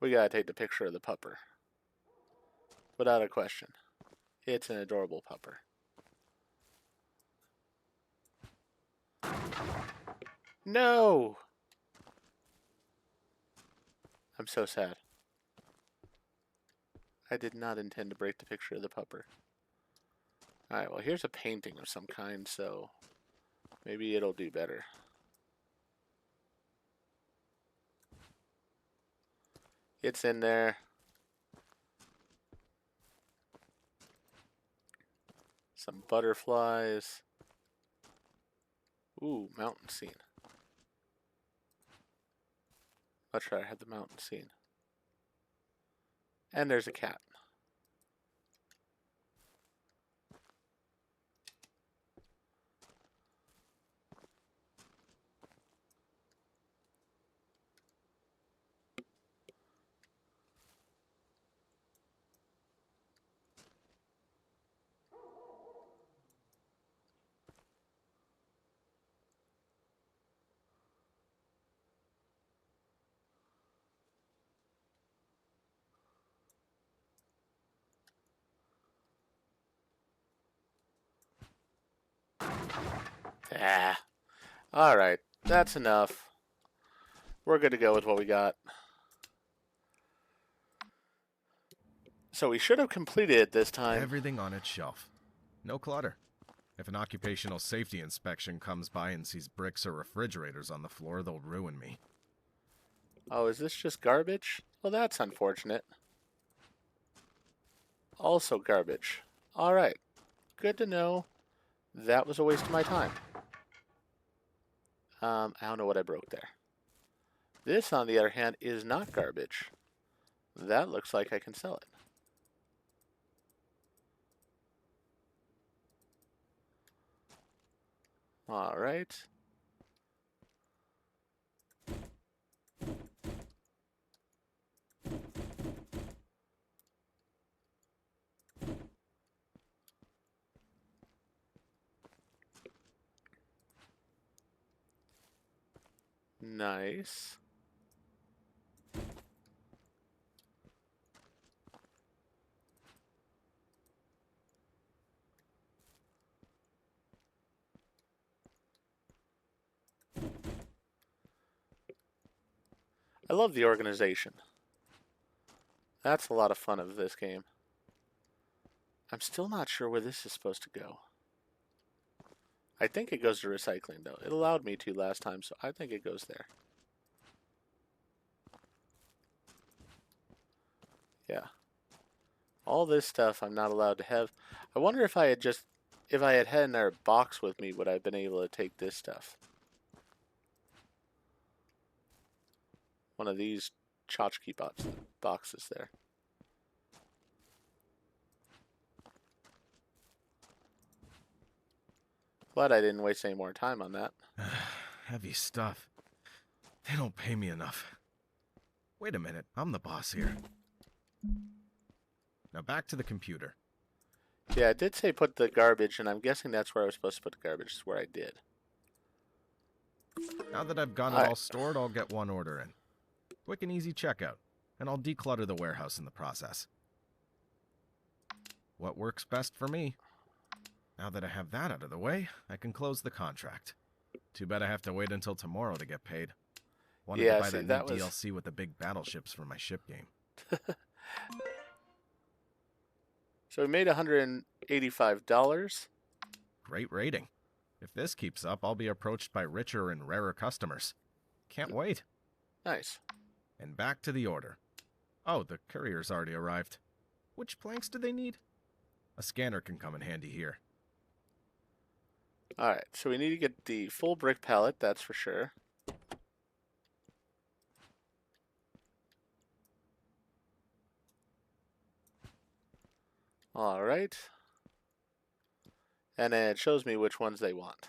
[SPEAKER 1] We gotta take the picture of the pupper. Without a question. It's an adorable pupper. No! I'm so sad. I did not intend to break the picture of the pupper. Alright, well here's a painting of some kind, so maybe it'll do better. It's in there. Some butterflies. Ooh, mountain scene. Much rather have the mountain scene. And there's a cat. Ah. Alright, that's enough. We're good to go with what we got. So we should have completed it this time.
[SPEAKER 2] Everything on its shelf. No clutter. If an occupational safety inspection comes by and sees bricks or refrigerators on the floor, they'll ruin me.
[SPEAKER 1] Oh, is this just garbage? Well, that's unfortunate. Also garbage. Alright. Good to know. That was a waste of my time. I don't know what I broke there. This, on the other hand, is not garbage. That looks like I can sell it. All right. Nice. I love the organization. That's a lot of fun of this game. I'm still not sure where this is supposed to go. I think it goes to recycling, though. It allowed me to last time, so I think it goes there. Yeah. All this stuff I'm not allowed to have. I wonder if I had had in our box with me, would I have been able to take this stuff? One of these tchotchke boxes there. Glad I didn't waste any more time on that.
[SPEAKER 2] Heavy stuff. They don't pay me enough. Wait a minute, I'm the boss here. Now back to the computer.
[SPEAKER 1] Yeah, it did say put the garbage, and I'm guessing that's where I was supposed to put the garbage. Is where I did.
[SPEAKER 2] Now that I've got it all stored, I'll get one order in. Quick and easy checkout, and I'll declutter the warehouse in the process. What works best for me? Now that I have that out of the way, I can close the contract. Too bad I have to wait until tomorrow to get paid. Wanted to buy that new DLC with the big battleships for my ship game.
[SPEAKER 1] So we made $185.
[SPEAKER 2] Great rating. If this keeps up, I'll be approached by richer and rarer customers. Can't wait.
[SPEAKER 1] Nice.
[SPEAKER 2] And back to the order. Oh, the courier's already arrived. Which planks do they need? A scanner can come in handy here.
[SPEAKER 1] Alright, so we need to get the full brick pallet, that's for sure. Alright. And then it shows me which ones they want.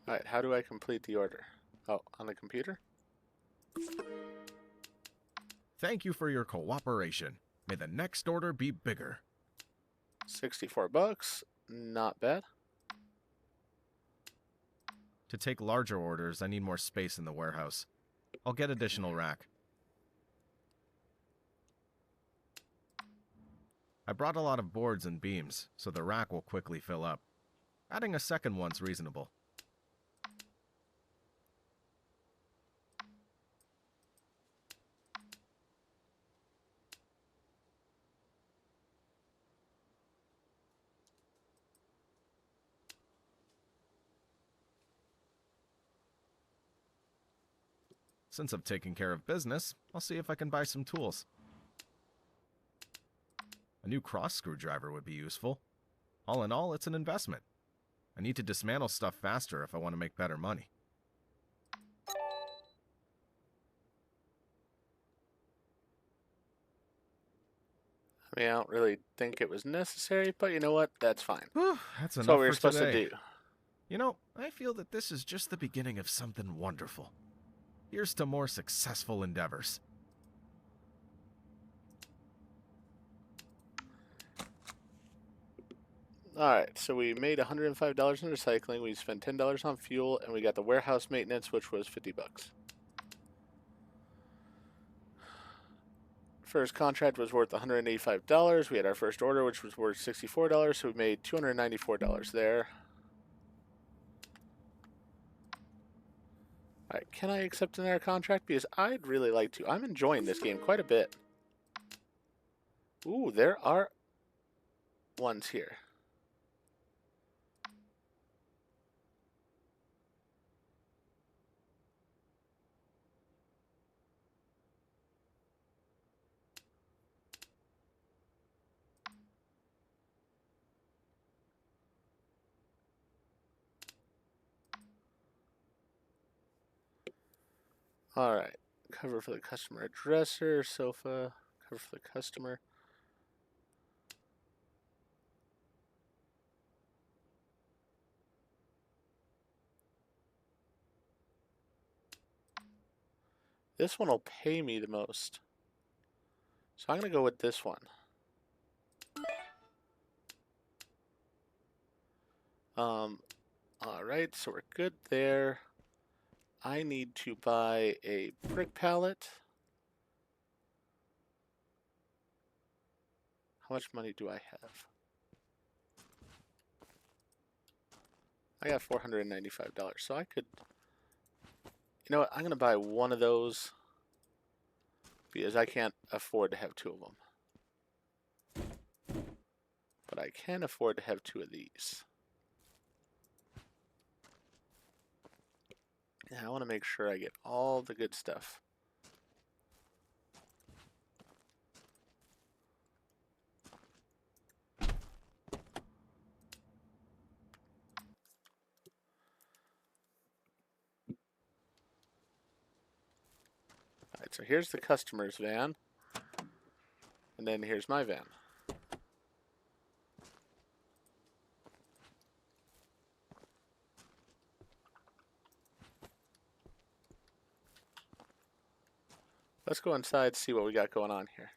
[SPEAKER 1] Alright, how do I complete the order? Oh, on the computer?
[SPEAKER 2] Thank you for your cooperation. May the next order be bigger.
[SPEAKER 1] 64 bucks. Not bad.
[SPEAKER 2] To take larger orders, I need more space in the warehouse. I'll get additional rack. I brought a lot of boards and beams, so the rack will quickly fill up. Adding a second one's reasonable. Since I've taken care of business, I'll see if I can buy some tools. A new cross screwdriver would be useful. All in all, it's an investment. I need to dismantle stuff faster if I want to make better money.
[SPEAKER 1] I mean, I don't really think it was necessary, but you know what? That's fine.
[SPEAKER 2] Whew, that's enough
[SPEAKER 1] That's what we were
[SPEAKER 2] for
[SPEAKER 1] supposed
[SPEAKER 2] today.
[SPEAKER 1] to do.
[SPEAKER 2] You know, I feel that this is just the beginning of something wonderful. Here's to more successful endeavors.
[SPEAKER 1] Alright, so we made $105 in recycling, we spent $10 on fuel, and we got the warehouse maintenance, which was 50 bucks. First contract was worth $185. We had our first order, which was worth $64, so we made $294 there. Alright, can I accept another contract? Because I'd really like to. I'm enjoying this game quite a bit. Ooh, there are ones here. Alright. Cover for the customer. Dresser, sofa, cover for the customer. This one will pay me the most. So I'm going to go with this one. Alright, so we're good there. I need to buy a brick pallet. How much money do I have? I got $495, so I could... You know what, I'm going to buy one of those because I can't afford to have two of them. But I can afford to have two of these. Yeah, I want to make sure I get all the good stuff. Alright, so here's the customer's van. And then here's my van. Let's go inside, see what we got going on here.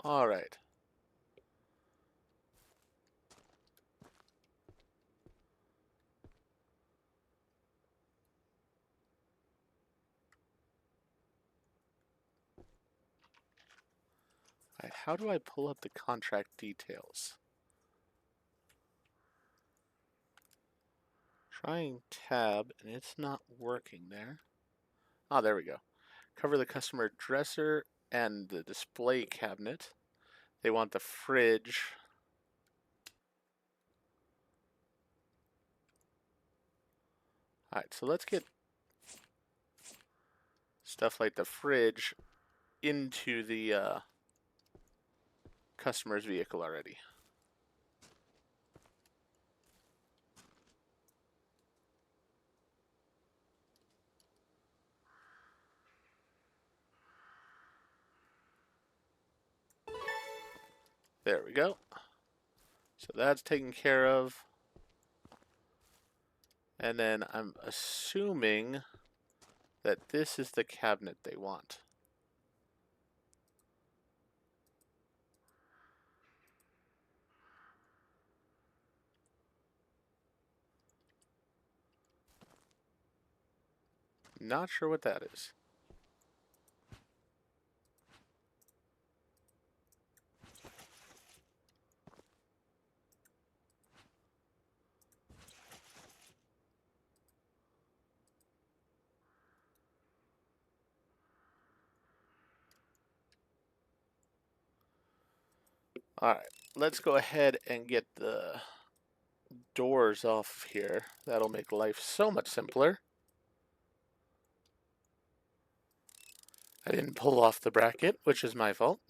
[SPEAKER 1] Alright. Alright, how do I pull up the contract details? Trying tab, and it's not working there. Ah, there we go. Cover the customer dresser and the display cabinet. They want the fridge. Alright, so let's get stuff like the fridge into the customer's vehicle already. There we go. So that's taken care of. And then I'm assuming that this is the cabinet they want. Not sure what that is. Alright, let's go ahead and get the doors off here. That'll make life so much simpler. I didn't pull off the bracket, which is my fault.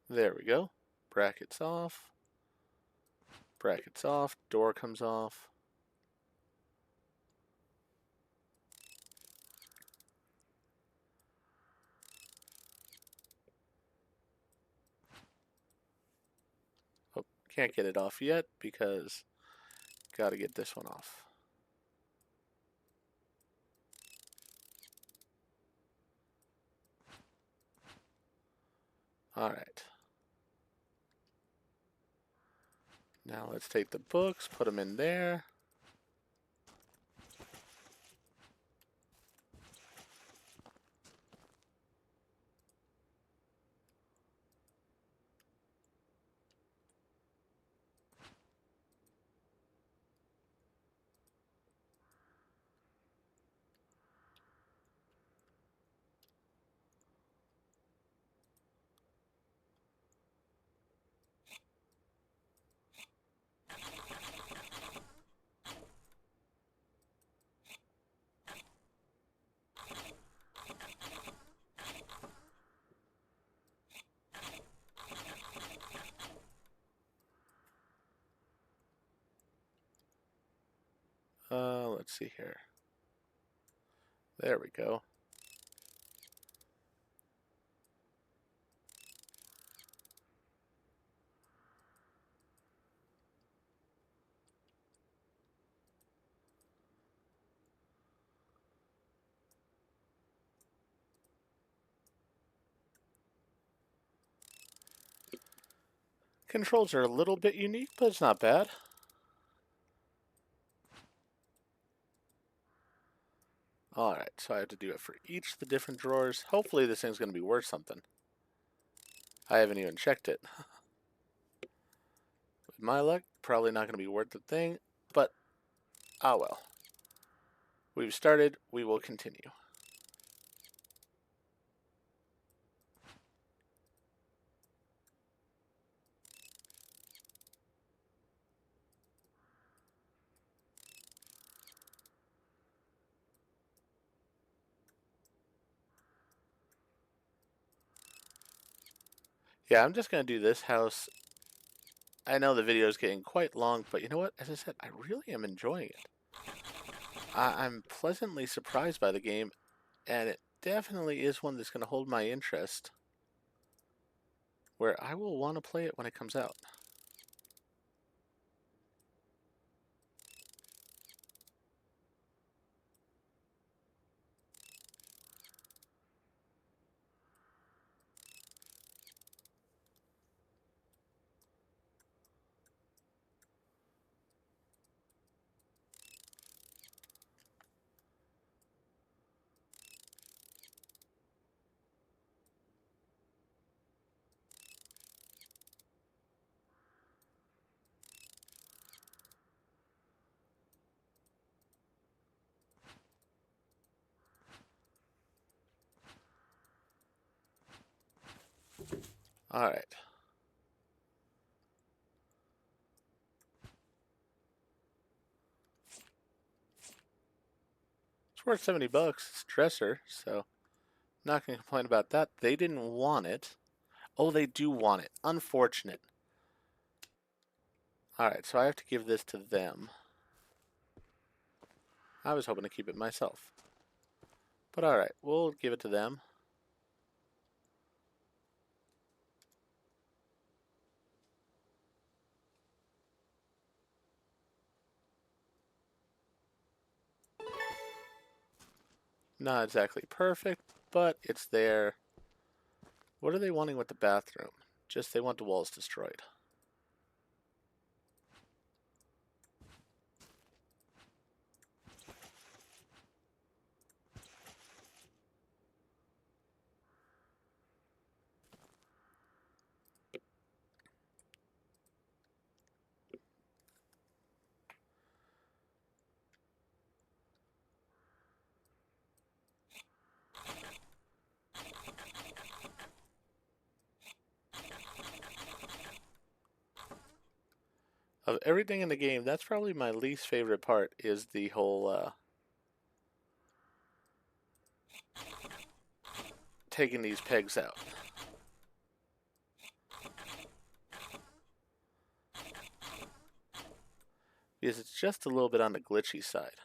[SPEAKER 1] There we go. Brackets off. Brackets off. Door comes off. Oh, can't get it off yet because gotta get this one off. Alright. Now let's take the books, put them in there. Let's see here. There we go. Controls are a little bit unique, but it's not bad. Alright, so I have to do it for each of the different drawers. Hopefully this thing's going to be worth something. I haven't even checked it. With my luck, probably not going to be worth the thing, but ah well. We've started, we will continue. Yeah, I'm just going to do this house. I know the video is getting quite long, but you know what? As I said, I really am enjoying it. I'm pleasantly surprised by the game, and it definitely is one that's going to hold my interest, where I will want to play it when it comes out. Alright. It's worth 70 bucks. It's a dresser, so not going to complain about that. They didn't want it. Oh, they do want it. Unfortunate. Alright, so I have to give this to them. I was hoping to keep it myself. But alright, we'll give it to them. Not exactly perfect, but it's there. What are they wanting with the bathroom? Just they want the walls destroyed. Of everything in the game, that's probably my least favorite part, is the whole taking these pegs out. Because it's just a little bit on the glitchy side.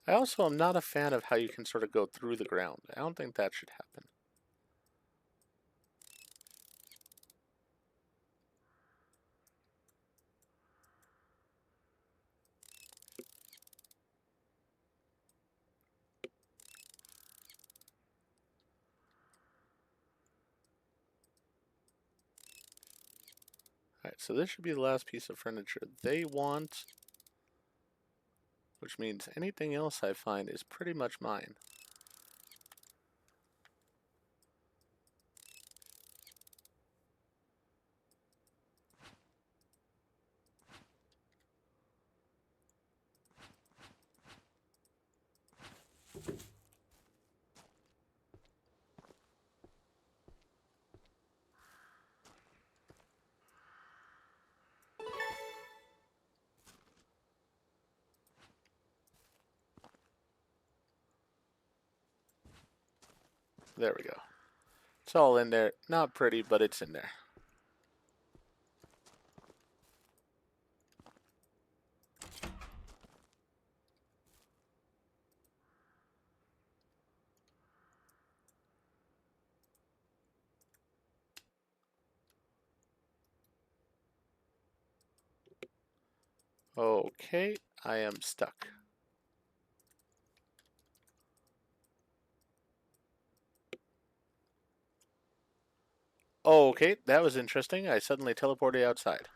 [SPEAKER 1] I also am not a fan of how you can sort of go through the ground. I don't think that should happen. Alright, so this should be the last piece of furniture they want, which means anything else I find is pretty much mine. There we go. It's all in there. Not pretty, but it's in there. Okay, I am stuck. Okay, that was interesting. I suddenly teleported outside.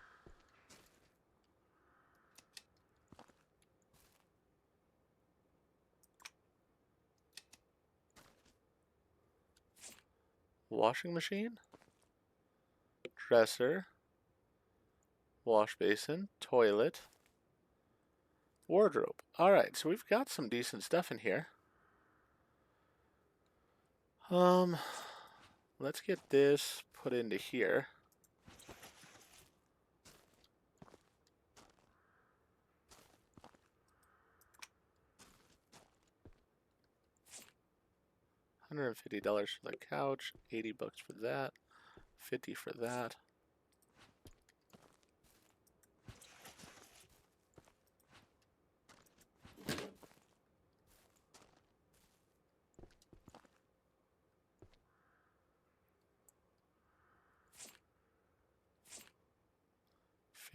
[SPEAKER 1] Washing machine? Dresser. Wash basin. Toilet. Wardrobe. Alright, so we've got some decent stuff in here. Let's get this put into here. $150 for the couch, 80 bucks for that, 50 for that.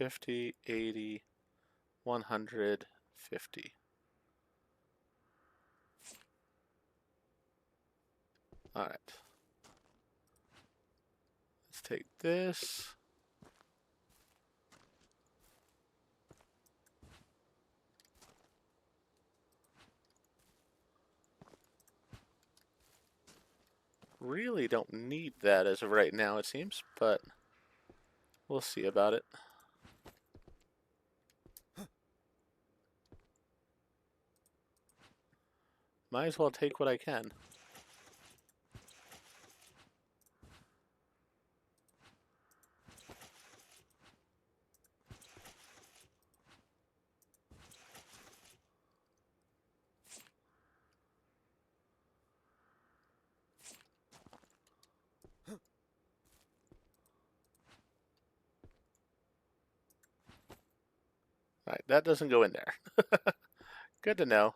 [SPEAKER 1] $50, $80, $150. All right. Let's take this. Really don't need that as of right now, it seems, but we'll see about it. Might as well take what I can. Alright, that doesn't go in there. Good to know.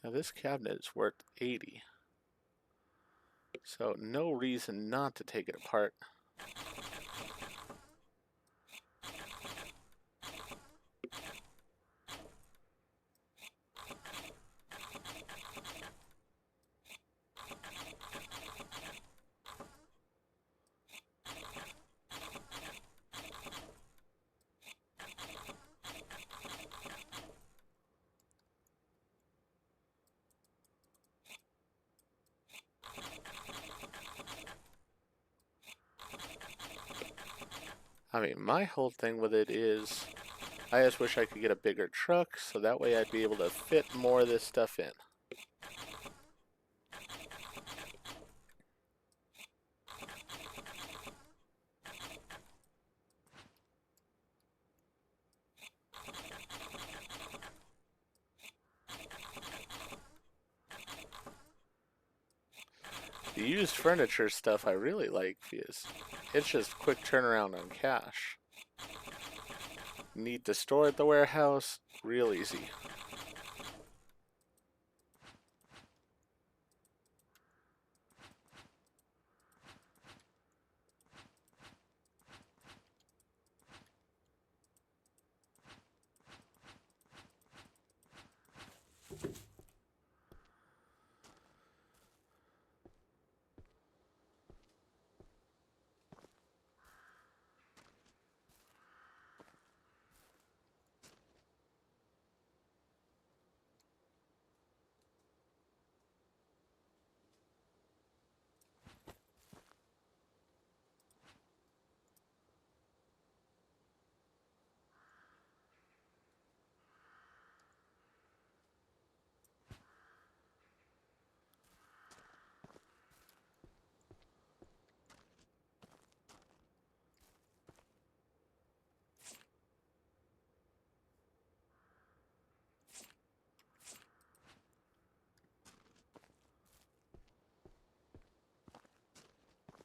[SPEAKER 1] Now this cabinet is worth 80. So no reason not to take it apart. I mean, my whole thing with it is I just wish I could get a bigger truck so that way I'd be able to fit more of this stuff in. The used furniture stuff I really like because it's just quick turnaround on cash. Need to store at the warehouse, real easy.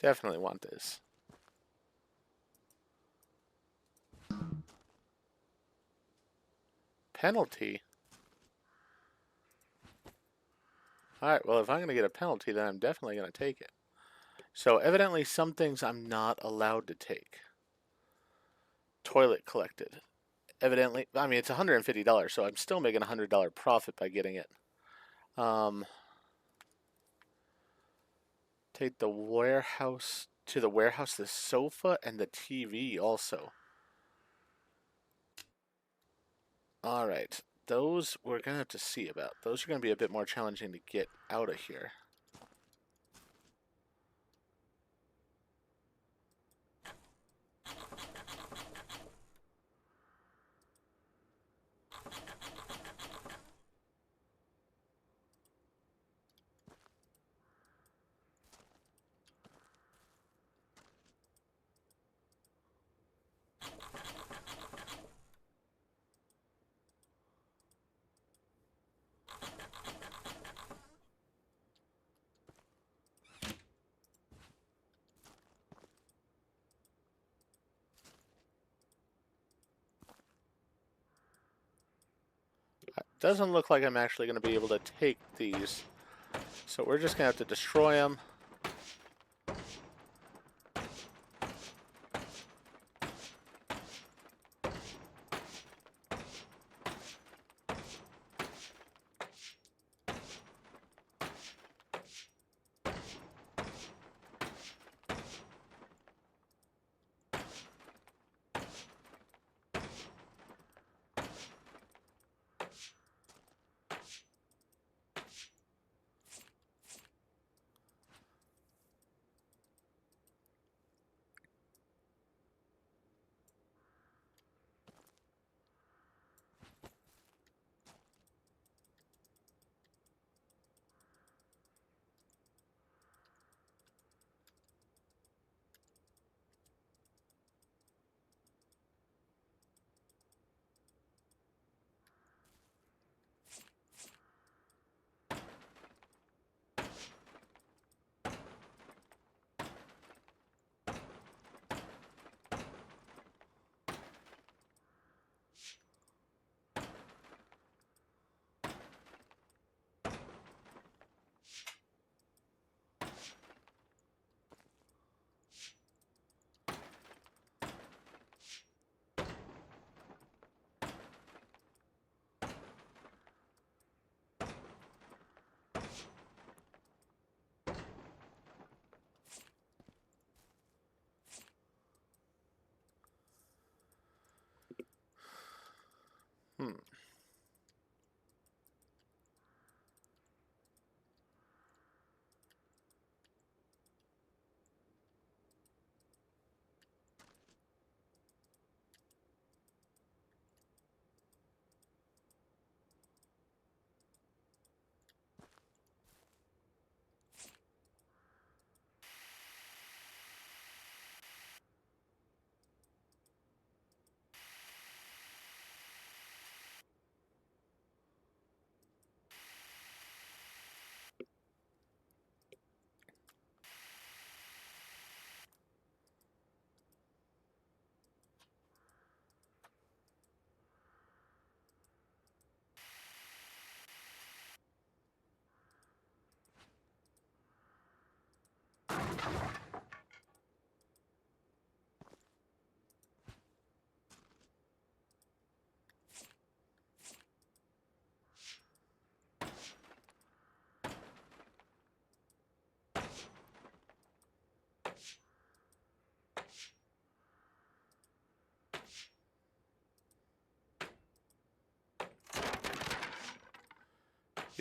[SPEAKER 1] Definitely want this. Penalty? Alright, well, if I'm going to get a penalty, then I'm definitely going to take it. So, evidently, some things I'm not allowed to take. Toilet collected. Evidently, I mean, it's $150, so I'm still making a $100 profit by getting it. Take the warehouse to the warehouse, the sofa, and the TV also. Alright, those we're going to have to see about. Those are going to be a bit more challenging to get out of here. Doesn't look like I'm actually going to be able to take these. So we're just going to have to destroy them. Hmm.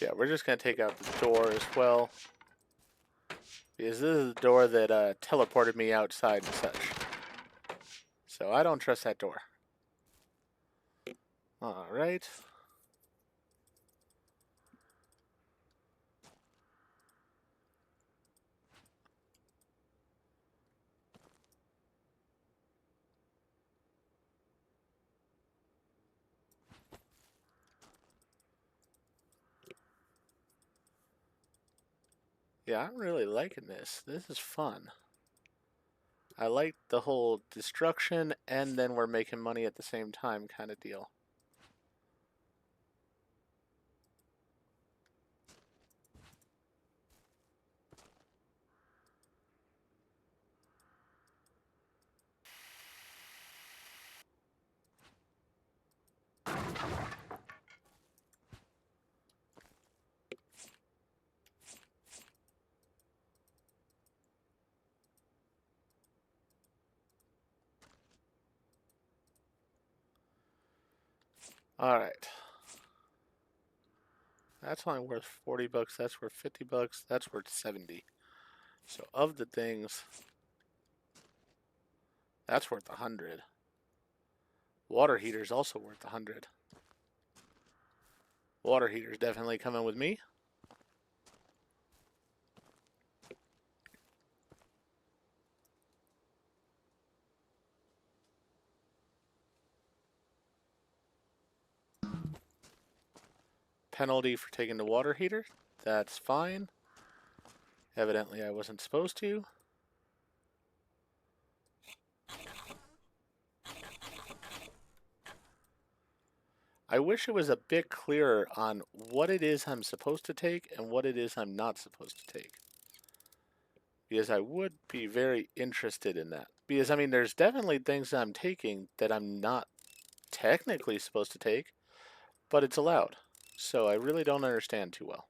[SPEAKER 1] Yeah, we're just going to take out the door as well. Because this is the door that teleported me outside and such. So I don't trust that door. Alright. Yeah, I'm really liking this. This is fun. I like the whole destruction and then we're making money at the same time kind of deal. Alright. That's only worth 40 bucks, that's worth 50 bucks, that's worth 70. So of the things, that's worth 100. Water heater's also worth 100. Water heater's definitely coming with me. Penalty for taking the water heater. That's fine. Evidently I wasn't supposed to. I wish it was a bit clearer on what it is I'm supposed to take and what it is I'm not supposed to take. Because I would be very interested in that. Because, I mean, there's definitely things I'm taking that I'm not technically supposed to take, but it's allowed. So I really don't understand too well.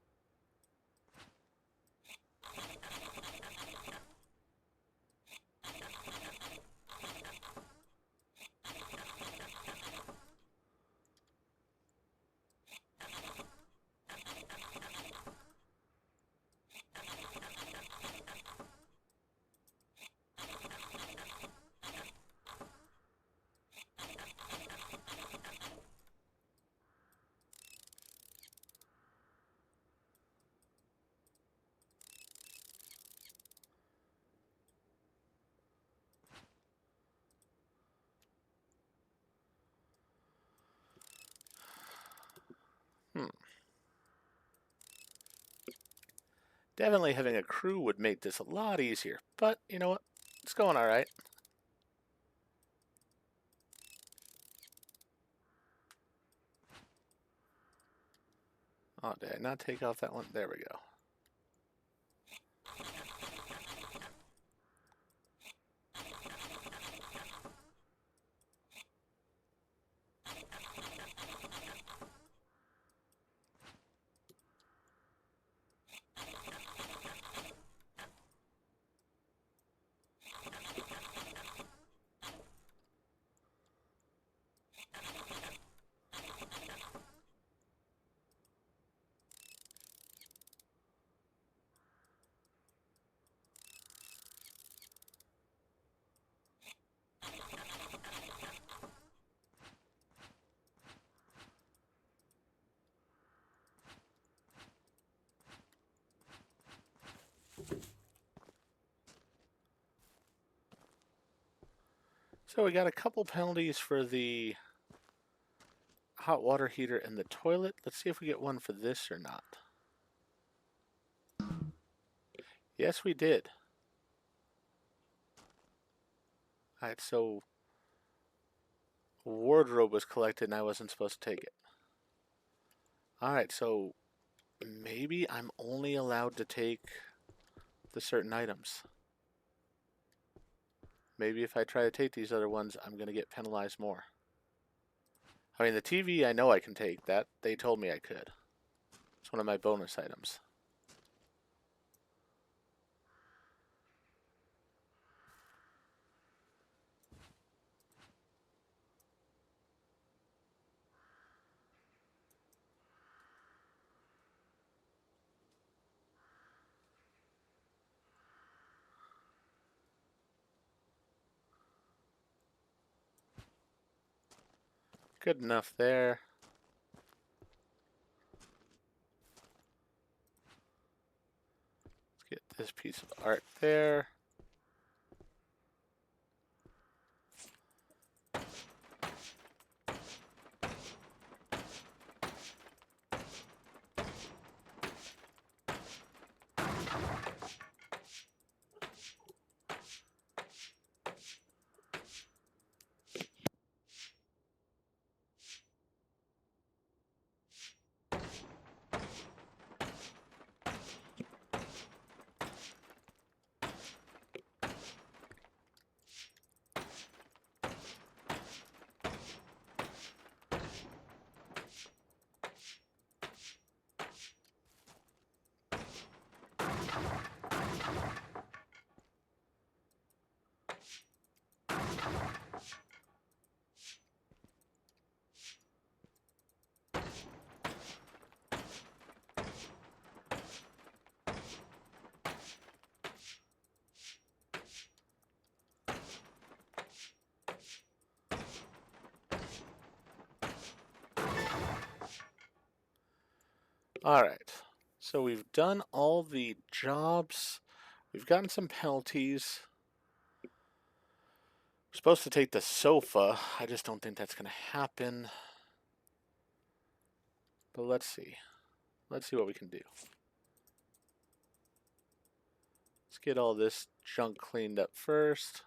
[SPEAKER 1] Definitely having a crew would make this a lot easier, but you know what? It's going alright. Oh, did I not take off that one? There we go. So we got a couple penalties for the hot water heater and the toilet. Let's see if we get one for this or not. Yes, we did. Alright, so wardrobe was collected and I wasn't supposed to take it. Alright, so maybe I'm only allowed to take the certain items. Maybe if I try to take these other ones, I'm going to get penalized more. I mean, the TV, I know I can take that. They told me I could. It's one of my bonus items. Good enough there. Let's get this piece of art there. Alright, so we've done all the jobs. We've gotten some penalties. We're supposed to take the sofa. I just don't think that's going to happen. But let's see. Let's see what we can do. Let's get all this junk cleaned up first.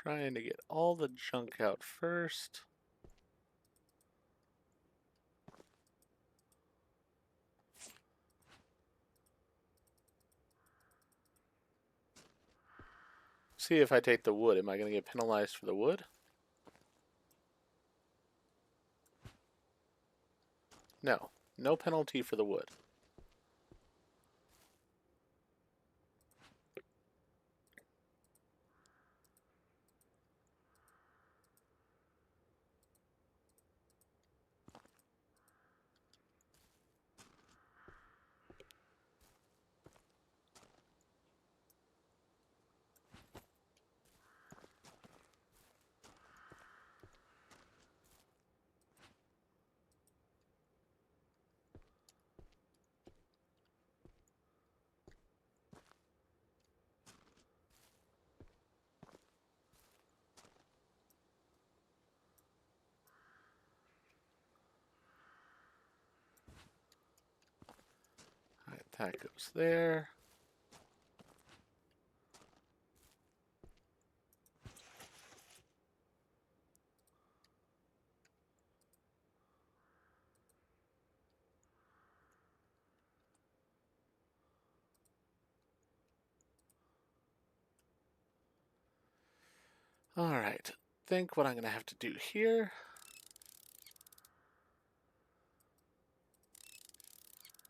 [SPEAKER 1] Trying to get all the junk out first. See if I take the wood. Am I going to get penalized for the wood? No. No penalty for the wood. Alright, that goes there. Alright, think what I'm going to have to do here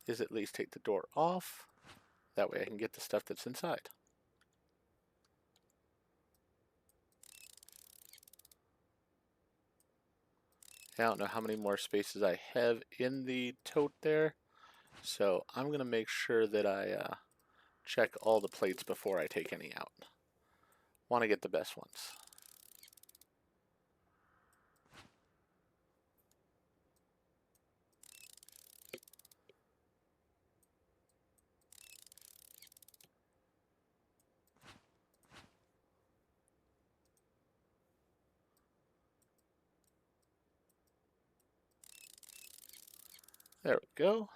[SPEAKER 1] is at least take the door off. That way I can get the stuff that's inside. I don't know how many more spaces I have in the tote there, so I'm going to make sure that I check all the plates before I take any out. Want to get the best ones. There we go.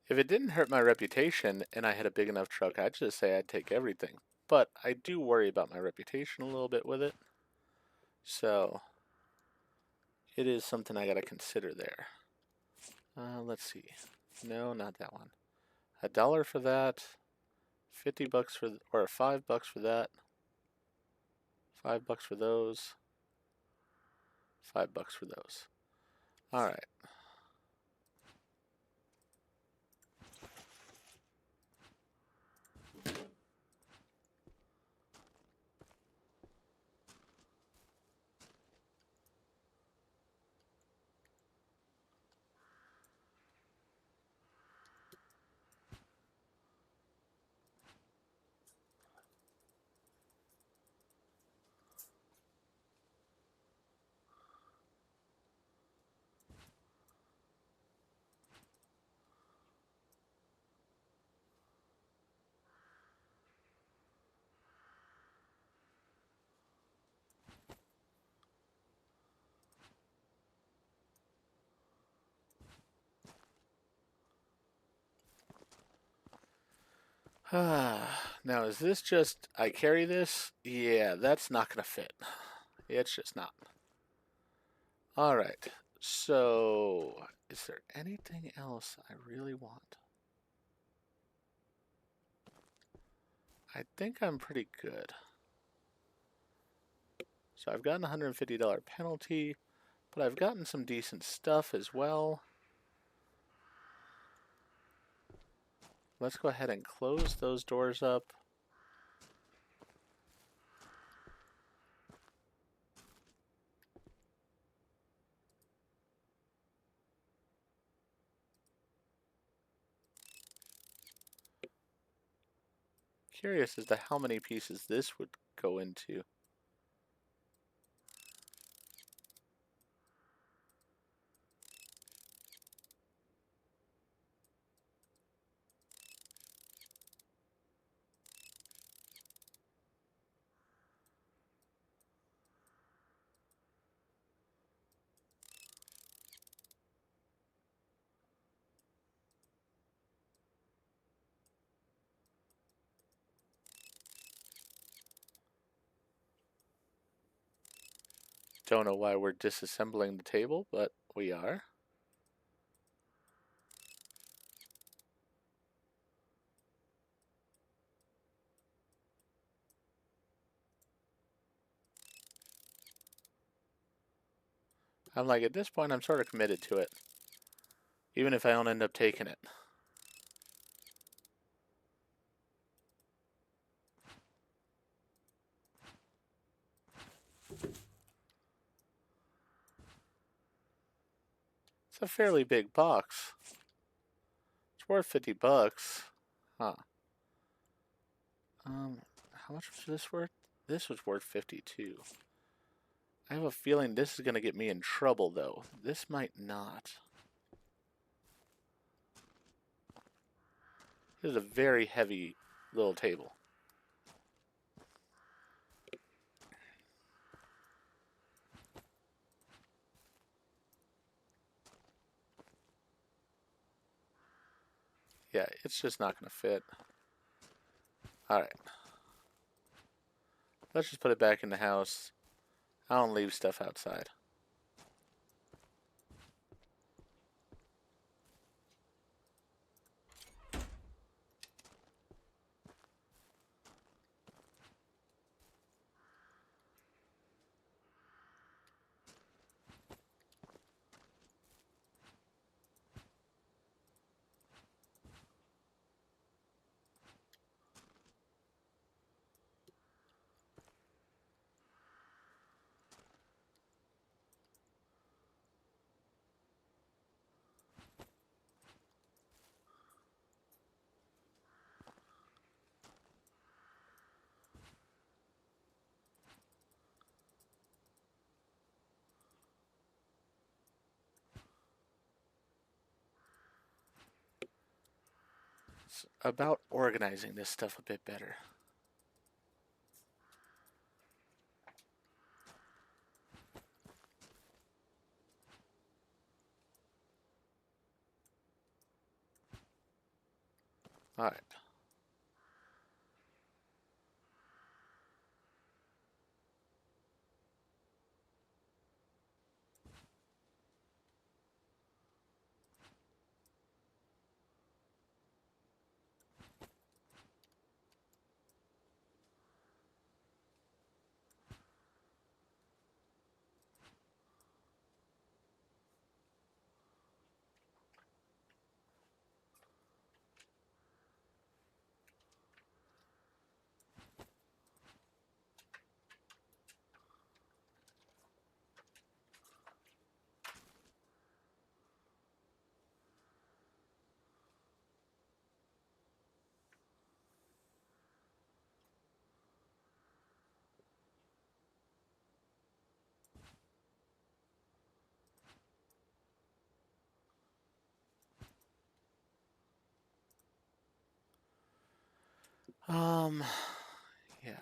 [SPEAKER 1] If it didn't hurt my reputation and I had a big enough truck, I'd just say I'd take everything. But I do worry about my reputation a little bit with it. So it is something I gotta consider there. Let's see. No, not that one. $1 for that. 50 bucks for, or $5 for that. $5 for those. $5 for those. All right. Now, is this just, I carry this? Yeah, that's not going to fit. It's just not. All right. So, is there anything else I really want? I think I'm pretty good. So I've gotten a $150 penalty, but I've gotten some decent stuff as well. Let's go ahead and close those doors up. Curious as to how many pieces this would go into. Don't know why we're disassembling the table, but we are. I'm like, at this point, I'm sort of committed to it. Even if I don't end up taking it. It's a fairly big box. It's worth 50 bucks. Huh. How much was this worth? This was worth 52. I have a feeling this is going to get me in trouble, though. This might not. This is a very heavy little table. Yeah, it's just not going to fit. Alright. Let's just put it back in the house. I don't leave stuff outside. It's about organizing this stuff a bit better. Alright. Yeah.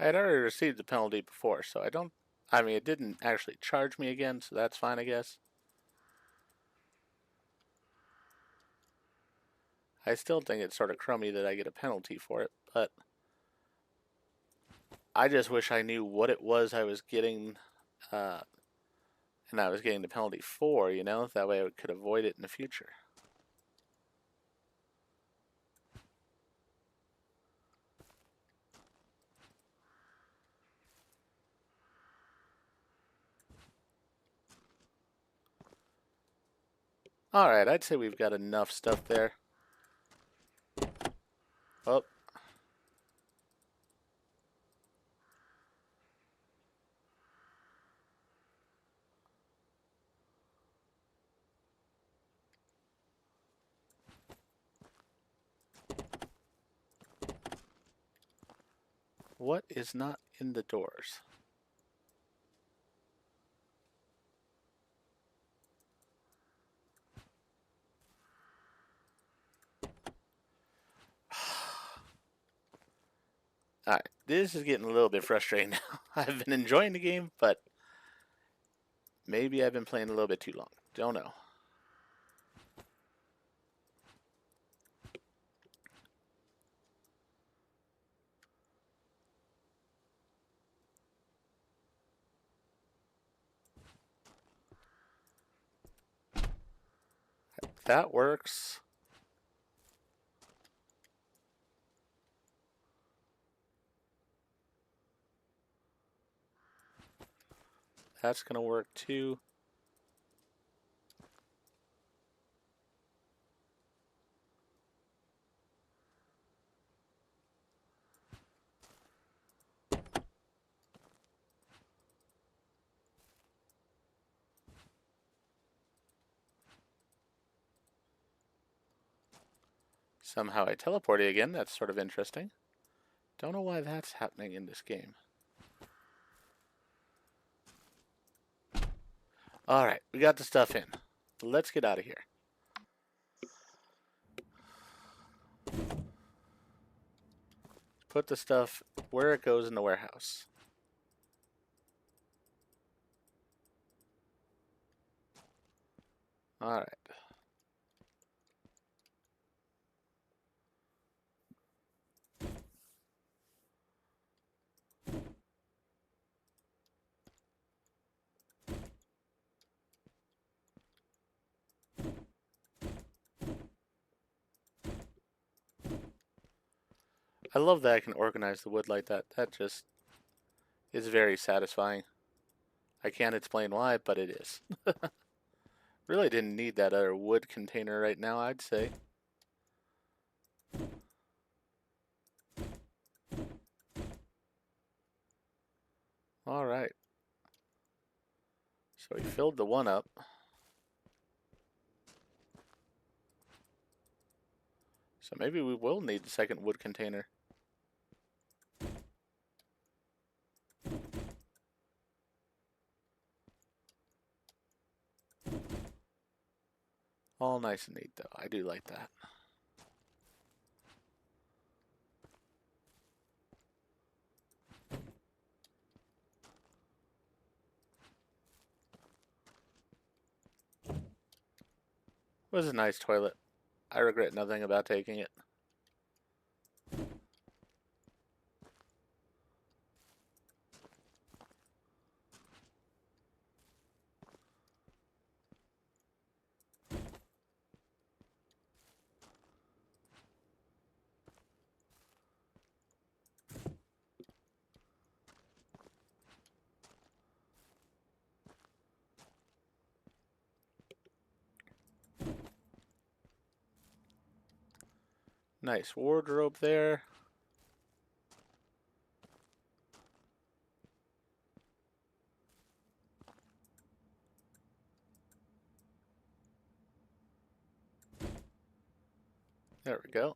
[SPEAKER 1] I had already received the penalty before, so I mean, it didn't actually charge me again, so that's fine, I guess. I still think it's sort of crummy that I get a penalty for it, but I just wish I knew what it was I was getting, and I was getting the penalty for, you know? That way I could avoid it in the future. Alright, I'd say we've got enough stuff there. Oh. What is not in the doors? Alright, this is getting a little bit frustrating now. I've been enjoying the game, but maybe I've been playing a little bit too long. Don't know. That works. That's gonna work too. Somehow I teleported again. That's sort of interesting. Don't know why that's happening in this game. Alright, we got the stuff in. Let's get out of here. Put the stuff where it goes in the warehouse. Alright. I love that I can organize the wood like that. That just is very satisfying. I can't explain why, but it is. Really didn't need that other wood container right now, I'd say. Alright. So we filled the one up. So maybe we will need the second wood container. All nice and neat though. I do like that. It was a nice toilet. I regret nothing about taking it. Nice wardrobe there. There we go.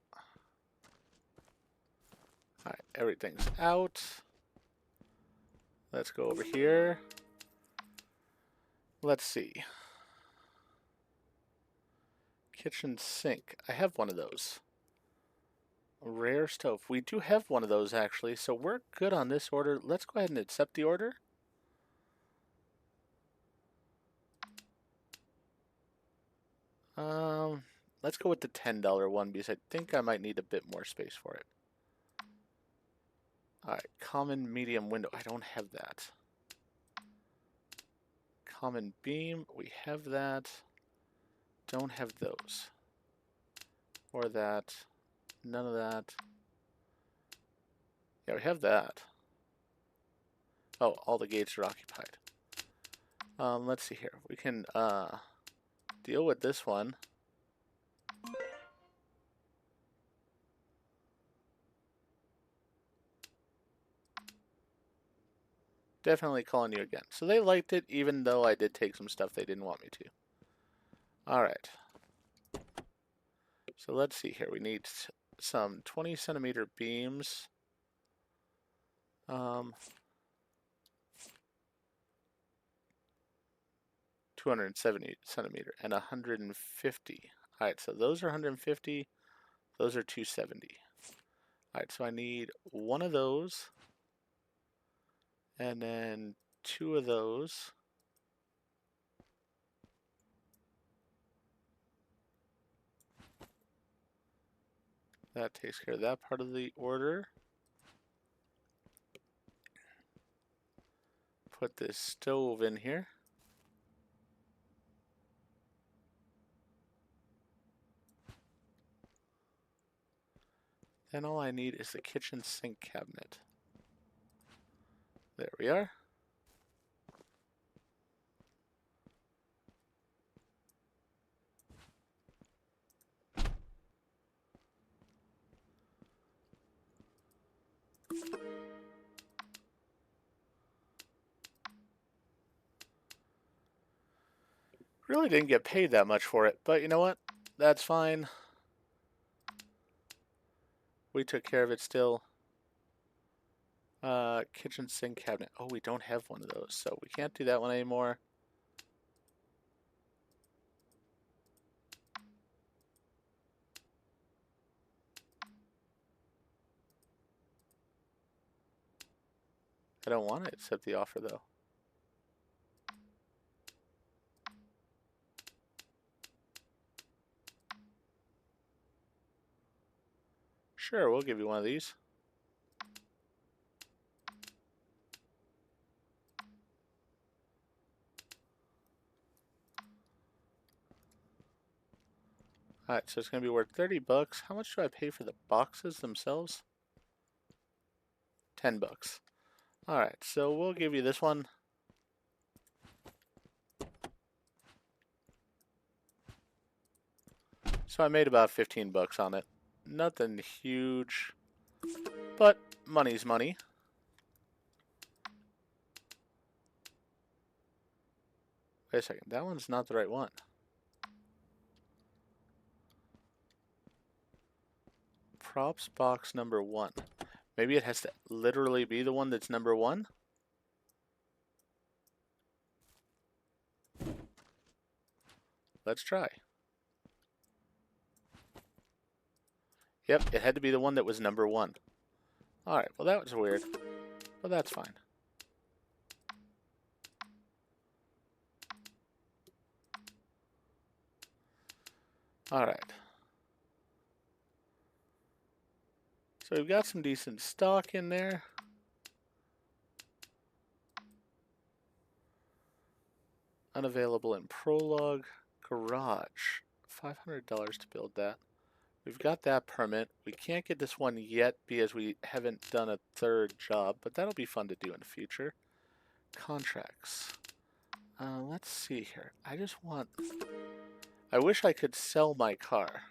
[SPEAKER 1] Alright, everything's out. Let's go over here. Let's see. Kitchen sink. I have one of those. Rare stove. We do have one of those actually, so we're good on this order. Let's go ahead and accept the order. Let's go with the $10 one because I think I might need a bit more space for it. Alright, common medium window. I don't have that. Common beam, we have that. Don't have those. Or that. None of that. Yeah, we have that. Oh, all the gates are occupied. Let's see here. We can deal with this one. Definitely calling you again. So they liked it, even though I did take some stuff they didn't want me to. Alright. So let's see here. We need some 20 centimeter beams. 270 centimeter and 150. Alright, so those are 150. Those are 270. Alright, so I need one of those. And then two of those. That takes care of that part of the order. Put this stove in here. Then all I need is the kitchen sink cabinet. There we are. Really didn't get paid that much for it, but you know what? That's fine. We took care of it still. Kitchen sink cabinet. Oh, we don't have one of those, so we can't do that one anymore. I don't want to accept the offer, though. Sure, we'll give you one of these. Alright, so it's going to be worth 30 bucks. How much do I pay for the boxes themselves? 10 bucks. Alright, so we'll give you this one. So I made about 15 bucks on it. Nothing huge, but money's money. Wait a second, that one's not the right one. Props box number 1. Maybe it has to literally be the one that's number 1? Let's try. Yep, it had to be the one that was number 1. Alright, well that was weird, but that's fine. Alright. So we've got some decent stock in there. Unavailable in Prologue. Garage. $500 to build that. We've got that permit. We can't get this one yet because we haven't done a third job, but that'll be fun to do in the future. Contracts. Let's see here. I wish I could sell my car.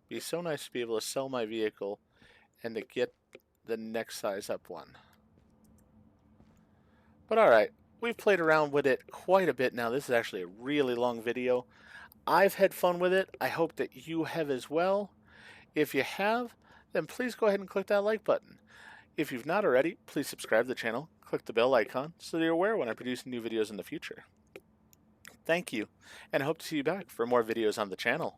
[SPEAKER 1] Be so nice to be able to sell my vehicle and to get the next size up one. But alright. We've played around with it quite a bit now. This is actually a really long video. I've had fun with it. I hope that you have as well. If you have, then please go ahead and click that like button. If you've not already, please subscribe to the channel. Click the bell icon so that you're aware when I produce new videos in the future. Thank you, and I hope to see you back for more videos on the channel.